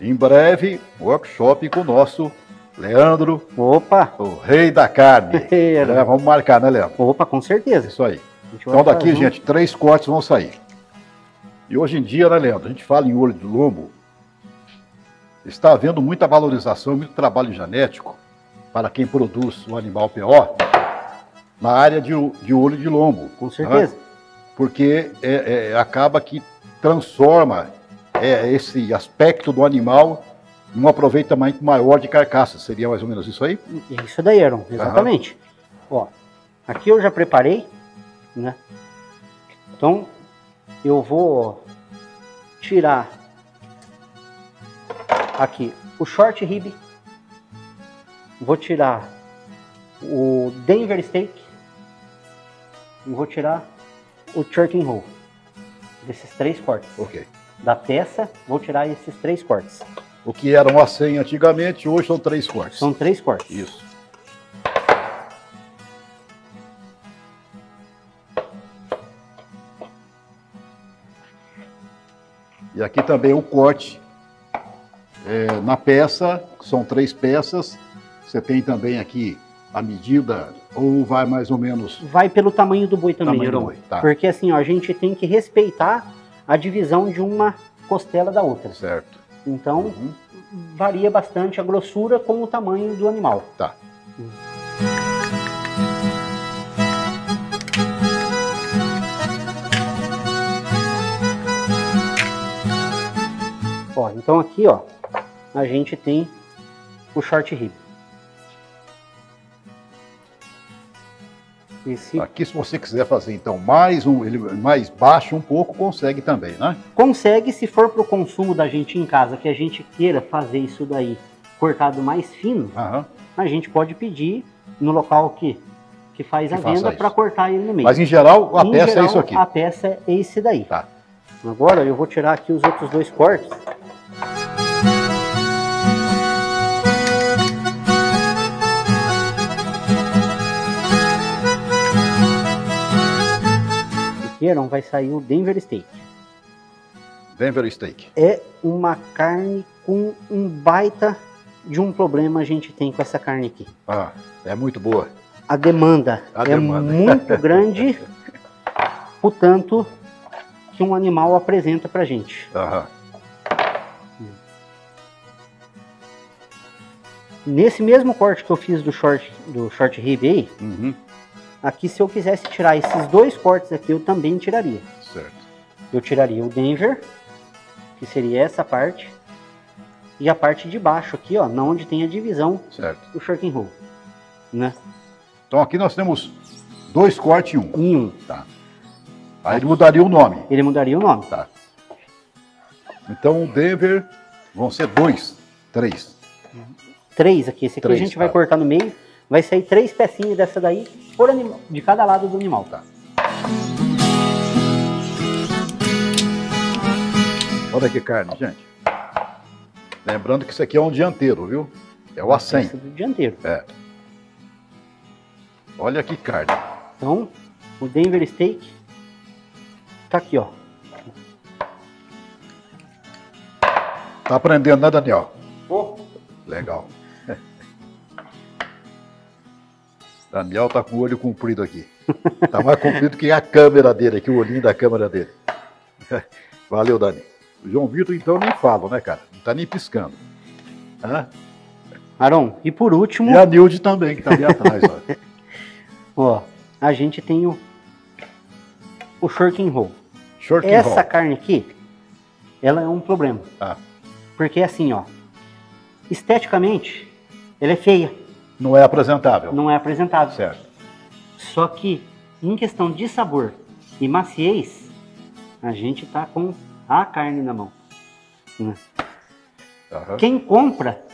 em breve, workshop com o nosso Leandro, Opa! o rei da carne. Vamos marcar, né, Leandro? Opa, com certeza. Isso aí. Então daqui, gente, 3 cortes vão sair. E hoje em dia, né, Leandro, a gente fala em olho de lobo, está havendo muita valorização, muito trabalho genético para quem produz o animal PO na área de olho de lombo. Com certeza. Né? Porque acaba que transforma esse aspecto do animal em um aproveitamento maior de carcaça. Seria mais ou menos isso aí? Isso daí, Aaron, exatamente. Ó, aqui eu já preparei, né? Então, eu vou tirar aqui o short rib, vou tirar o Denver steak e vou tirar o turkey roll, desses 3 cortes. Ok. Da peça, vou tirar esses 3 cortes. O que eram a 100 antigamente, hoje são 3 cortes. São 3 cortes. Isso. E aqui também o corte na peça, são 3 peças. Você tem também aqui a medida, ou vai mais ou menos... Vai pelo tamanho do boi também, Tamanho do Aaron. boi, tá. Porque assim, ó, a gente tem que respeitar a divisão de uma costela da outra. Certo. Então, varia bastante a grossura com o tamanho do animal. Tá. Ó, então aqui, ó, a gente tem o short rib. Esse Aqui, se você quiser fazer, então, ele mais baixo um pouco, consegue também, né? consegue, se for para o consumo da gente em casa, que a gente queira fazer isso daí cortado mais fino, Aham. a gente pode pedir no local que faz a Que faça venda isso. para cortar ele no meio. Mas, em geral, a Em peça geral, é isso aqui. A peça é esse daí. Tá. Agora eu vou tirar aqui os outros 2 cortes. Aqui, Aaron, vai sair o Denver Steak. Denver Steak. É uma carne com um baita de um problema a gente tem com essa carne aqui. Ah, é muito boa. A demanda é muito grande, portanto, que um animal apresenta pra gente. Aham. Nesse mesmo corte que eu fiz do short rib aí, Uhum. aqui se eu quisesse tirar esses 2 cortes aqui, eu também tiraria. Certo. Eu tiraria o Denver, que seria essa parte, e a parte de baixo aqui, ó, onde tem a divisão Certo. do short roll, né? Então aqui nós temos 2 cortes em um. Em um. Tá. Aí ele mudaria o nome. Ele mudaria o nome. Tá. Então o Denver vão ser 2, 3. 3 aqui. Esse aqui 3, a gente vai tá. cortar no meio. Vai sair 3 pecinhas dessa daí por animal, de cada lado do animal. Tá. Olha que carne, gente. Lembrando que isso aqui é um dianteiro, viu? É o A100. Peça do dianteiro. É. Olha que carne. Então, o Denver Steak tá aqui, ó. Tá aprendendo, né, Daniel? Oh. Legal. Daniel tá com o olho comprido aqui. Tá mais comprido que a câmera dele aqui, o olhinho da câmera dele. Valeu, Dani. O João Vitor, então, nem falo, né, cara? Não tá nem piscando. Hã? Aaron, e por último, E a Nilde também, que tá ali atrás, ó. ó, a gente tem o short roll. Short Essa roll. carne aqui, ela é um problema. Ah, Porque assim, ó, esteticamente, ela é feia, não é apresentável. não é apresentável. Certo. Só que, em questão de sabor e maciez, a gente tá com a carne na mão. Né? Aham. Quem compra,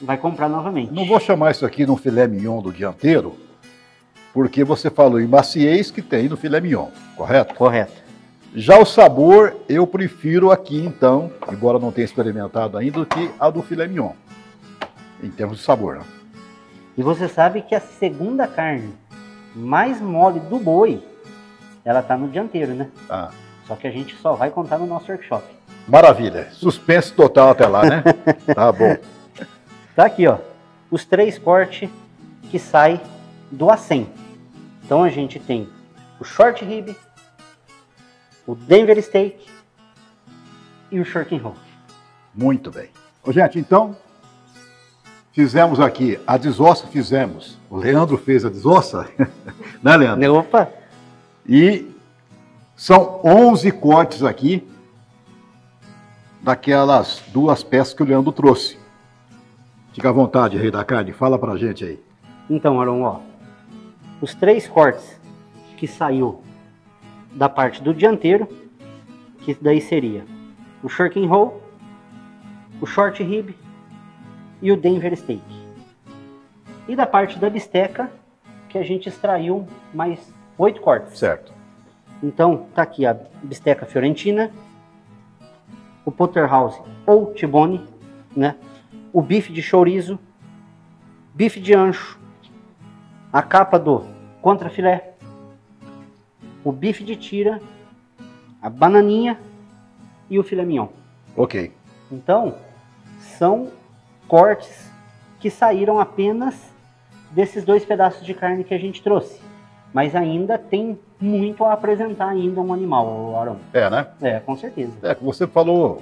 vai comprar novamente. Não vou chamar isso aqui de um filé mignon do dianteiro, porque você falou em maciez que tem no filé mignon, correto? Correto. Já o sabor, eu prefiro aqui, então, embora não tenha experimentado ainda, do que a do filé mignon. Em termos de sabor, né? E você sabe que a segunda carne mais mole do boi, ela tá no dianteiro, né? Ah, Só que a gente só vai contar no nosso workshop. maravilha. Suspense total até lá, né? Tá bom. Tá aqui, ó. Os 3 cortes que saem do A100. Então a gente tem o short rib, o Denver steak e o short roll. Muito bem. Ô, gente, então, fizemos aqui a desossa, fizemos. O Leandro fez a desossa, né, Leandro? Opa! E são 11 cortes aqui daquelas 2 peças que o Leandro trouxe. Fica à vontade, Rei da Carne, fala pra gente aí. Então, Aron, ó. Os 3 cortes que saiu da parte do dianteiro, que daí seria o short roll, o short rib e o Denver steak. E da parte da bisteca, que a gente extraiu mais 8 cortes. Certo. Então, tá aqui a bisteca fiorentina, o porterhouse ou T-bone, né? O bife de chorizo, bife de ancho, a capa do contrafilé, o bife de tira, a bananinha e o filé mignon. Ok. Então, são cortes que saíram apenas desses 2 pedaços de carne que a gente trouxe. Mas ainda tem muito a apresentar ainda um animal, Arão. É, né? É, com certeza. É, que você falou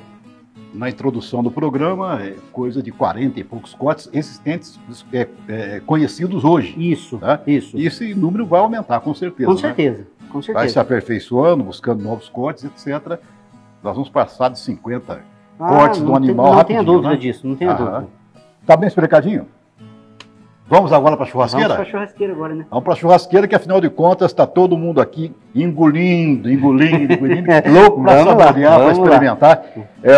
na introdução do programa, é coisa de 40 e poucos cortes existentes, conhecidos hoje. Isso, Tá? isso. E esse número vai aumentar, com certeza. Com né? certeza, com Vai se certeza. aperfeiçoando, buscando novos cortes, etc. Nós vamos passar de 50 cortes do não animal não rapidinho, tenha dúvida né? disso, não tenha Aham. dúvida. Tá bem explicadinho? Vamos agora para a churrasqueira? Vamos pra churrasqueira agora, né? Vamos para a churrasqueira, que afinal de contas está todo mundo aqui engolindo, louco para Vamos lá, saborear, para vamos lá. experimentar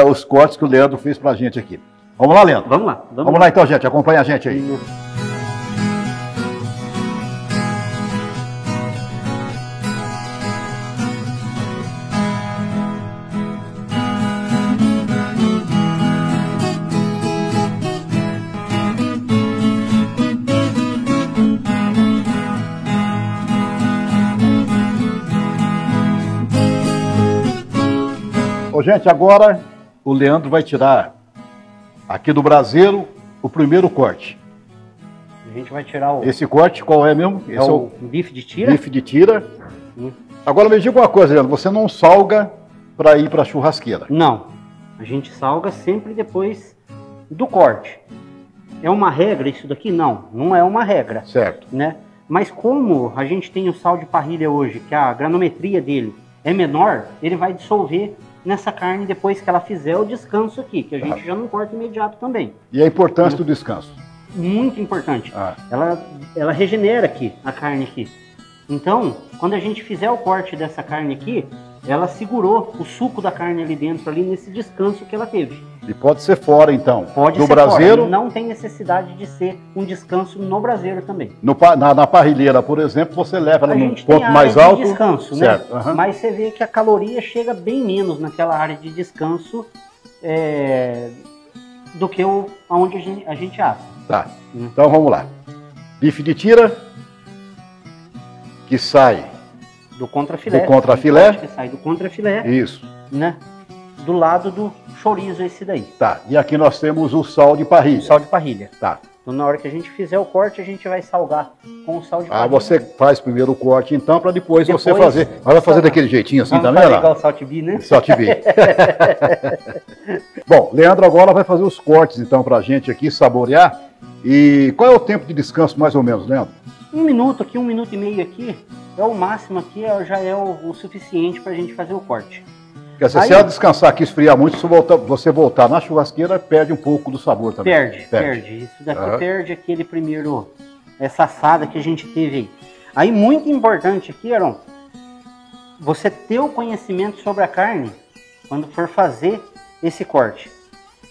os cortes que o Leandro fez para a gente aqui. Vamos lá, Leandro? Vamos lá. Vamos lá então, gente. Acompanha a gente aí. Ô, gente, agora o Leandro vai tirar aqui do braseiro o primeiro corte. A gente vai tirar o, Esse corte qual é mesmo? Esse é o bife de tira. bife de tira. Hum. Agora me diga uma coisa, Leandro, você não salga para ir para a churrasqueira. Não, a gente salga sempre depois do corte. É uma regra isso daqui? Não, não é uma regra, Certo. né? Mas como a gente tem o sal de parrilha hoje, que a granometria dele é menor, ele vai dissolver nessa carne depois que ela fizer o descanso aqui, que a gente já não corta imediato também. E a importância do descanso? Muito importante. Ah. Ela regenera aqui, a carne aqui. Então, quando a gente fizer o corte dessa carne aqui, ela segurou o suco da carne ali dentro, ali nesse descanso que ela teve. E pode ser fora, então. Pode no ser braseiro, fora. Não tem necessidade de ser um descanso no braseiro também. na parrilheira, por exemplo, você leva ela A num gente tem ponto a mais área alto. de descanso, certo. né? Aham. Mas você vê que a caloria chega bem menos naquela área de descanso do que onde a gente assa. Tá. Então vamos lá. Bife de tira, que sai. Do contrafilé. Do contrafilé. Que sai do contrafilé, Isso. né? Do lado do chorizo esse daí. Tá. E aqui nós temos o sal de parrilha. Sal de parrilha. Tá. Então na hora que a gente fizer o corte, a gente vai salgar com o sal de parrilha. Ah, você faz primeiro o corte, então, para depois você Depois, fazer. Mas vai fazer daquele jeitinho assim Vamos também, fazer lá? igual o Salt Bee, né? Só te vi. Bom, Leandro agora vai fazer os cortes, então, pra gente aqui saborear. E qual é o tempo de descanso, mais ou menos, Leandro? 1 minuto aqui, 1 minuto e meio aqui, é o máximo aqui, já é o suficiente pra gente fazer o corte. Quer dizer, Aí- se ela descansar aqui, esfriar muito, se você voltar na churrasqueira, perde um pouco do sabor também. Perde. Isso daqui Aham. perde aquele primeiro, essa assada que a gente teve aí. Aí, muito importante aqui, Aron, você ter o conhecimento sobre a carne quando for fazer esse corte.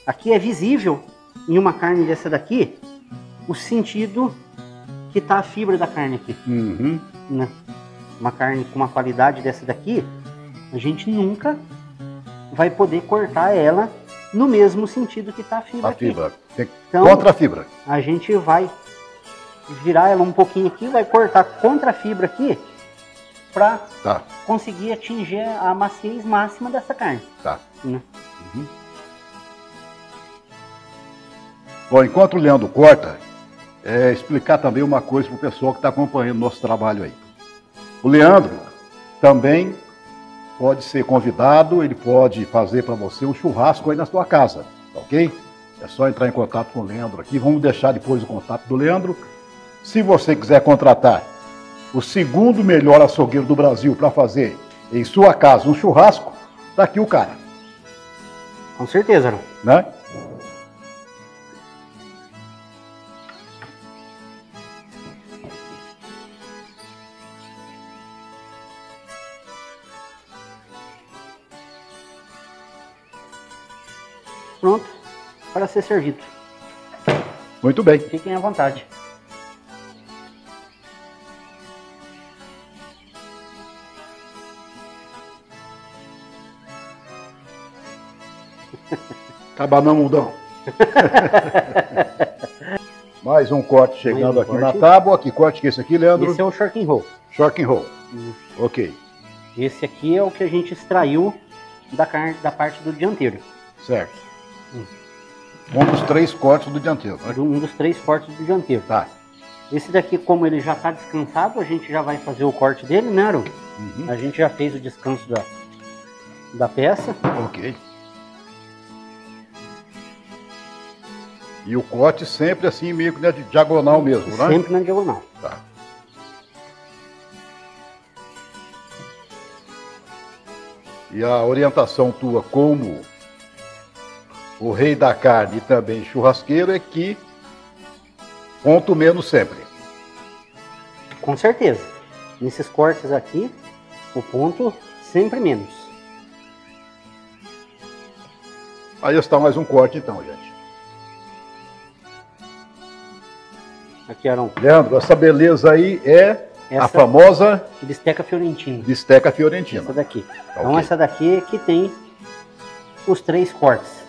Aqui é visível, em uma carne dessa daqui, o sentido que tá a fibra da carne aqui. Uhum. Né? Uma carne com uma qualidade dessa daqui, a gente nunca vai poder cortar ela no mesmo sentido que está a fibra aqui. Então, contra a fibra. A gente vai virar ela um pouquinho aqui, vai cortar contra a fibra aqui para conseguir atingir a maciez máxima dessa carne. Tá. Né? Uhum. Bom, enquanto o Leandro corta, explicar também uma coisa para o pessoal que está acompanhando o nosso trabalho aí. O Leandro também pode ser convidado, ele pode fazer para você um churrasco aí na sua casa, ok? É só entrar em contato com o Leandro aqui, vamos deixar depois o contato do Leandro. Se você quiser contratar o segundo melhor açougueiro do Brasil para fazer em sua casa um churrasco, tá aqui o cara. Com certeza, né? Pronto para ser servido. Muito bem. Fiquem à vontade. Acabar não, mundão. Mais um corte chegando aqui na tábua. Que corte que é esse aqui, Leandro? Esse é o Shark and Roll. Shark and Roll. Ok. Esse aqui é o que a gente extraiu da carne, da parte do dianteiro. Certo. Um dos 3 cortes do dianteiro. Né? Um dos 3 cortes do dianteiro. Tá. Esse daqui, como ele já está descansado, a gente já vai fazer o corte dele, né, Aaron? Uhum. A gente já fez o descanso da peça. Ok. E o corte sempre assim, meio que na diagonal mesmo, né? Sempre na diagonal. Tá. E a orientação tua como o rei da carne e também churrasqueiro é que ponto menos sempre. Com certeza. Nesses cortes aqui, o ponto sempre menos. Aí está mais um corte então, gente. Aqui, Aaron. Leandro, essa beleza aí é a famosa bisteca fiorentina. Bisteca fiorentina. Essa daqui. Okay. Então essa daqui que tem os 3 cortes.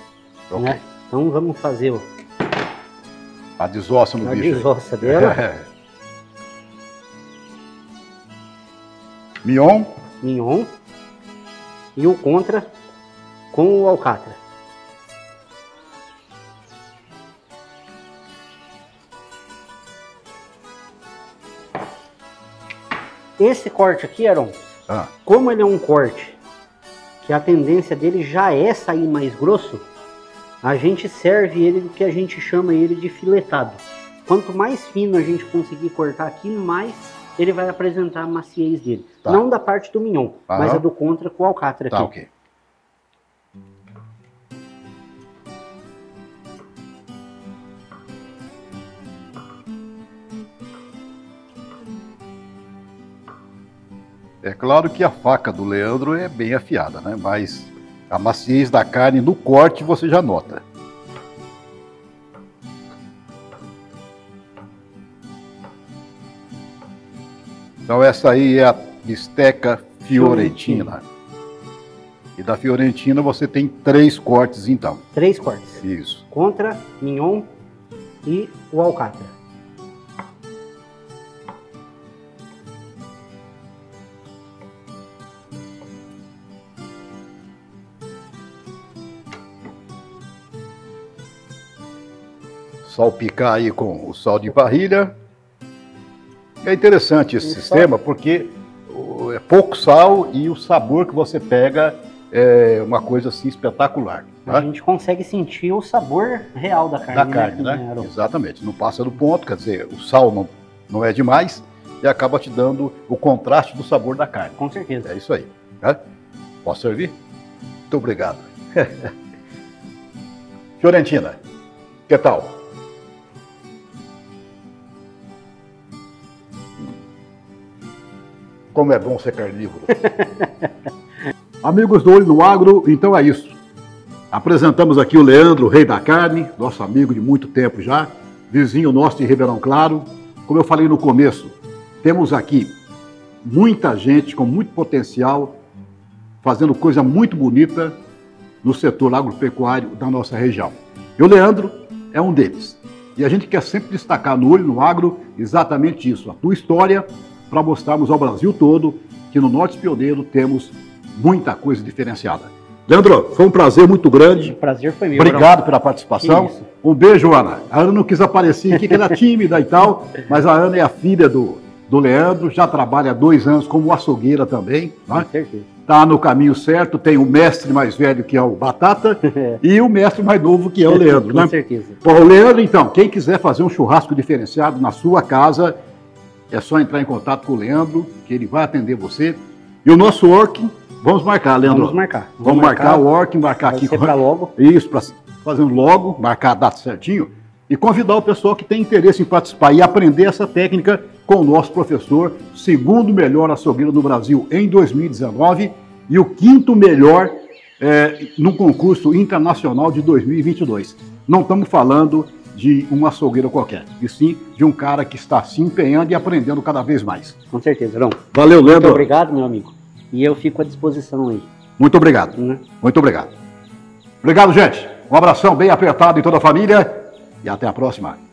Okay. Né? Então vamos fazer a desossa no bicho. A desossa dela. Mignon. Mignon. E o contra com o alcatra. Esse corte aqui, Aaron, como ele é um corte que a tendência dele já é sair mais grosso, a gente serve ele do que a gente chama ele de filetado. Quanto mais fino a gente conseguir cortar aqui, mais ele vai apresentar a maciez dele. Tá. Não da parte do mignon, mas a do contra com o alcatra aqui. Tá, ok. É claro que a faca do Leandro é bem afiada, né? Mas a maciez da carne no corte você já nota. Então essa aí é a bisteca fiorentina. E da fiorentina você tem 3 cortes então. 3 cortes. Isso. Contra, mignon e o alcatra. Salpicar aí com o sal de parrilha. É interessante esse sistema porque é pouco sal e o sabor que você pega é uma coisa assim espetacular. A gente consegue sentir o sabor real da carne. Da carne, né? Exatamente. Não passa do ponto, quer dizer, o sal não é demais e acaba te dando o contraste do sabor da carne. Com certeza. É isso aí. Né? Posso servir? Muito obrigado. Fiorentina, que tal? Como é bom ser carnívoro. Amigos do Olho no Agro, então é isso. Apresentamos aqui o Leandro, o rei da carne, nosso amigo de muito tempo já, vizinho nosso de Ribeirão Claro. Como eu falei no começo, temos aqui muita gente com muito potencial fazendo coisa muito bonita no setor agropecuário da nossa região. E o Leandro é um deles. E a gente quer sempre destacar no Olho no Agro exatamente isso, a tua história, para mostrarmos ao Brasil todo que no Norte Pioneiro temos muita coisa diferenciada. Leandro, foi um prazer muito grande. O prazer foi meu. Obrigado pela participação. Um beijo, Ana. A Ana não quis aparecer aqui, que ela é tímida e tal, mas a Ana é a filha do Leandro, já trabalha há 2 anos como açougueira também. Com certeza. Está no caminho certo, tem o mestre mais velho, que é o Batata, e o mestre mais novo, que é o Leandro. Com né? certeza. Bom, o Leandro, então, quem quiser fazer um churrasco diferenciado na sua casa, é só entrar em contato com o Leandro, que ele vai atender você. E o nosso working, vamos marcar, Leandro. Vamos marcar. Vamos marcar o working, marcar vai aqui. ser pra logo. Isso, para fazer um logo, marcar a data certinho, e convidar o pessoal que tem interesse em participar e aprender essa técnica com o nosso professor, segundo melhor açougueiro do Brasil em 2019 e o 5º melhor no concurso internacional de 2022. Não estamos falando de um açougueiro qualquer, e sim de um cara que está se empenhando e aprendendo cada vez mais. Com certeza, Arão. Valeu, Leandro. Muito obrigado, meu amigo. E eu fico à disposição aí. Muito obrigado. Muito obrigado. Obrigado, gente. Um abração bem apertado em toda a família e até a próxima.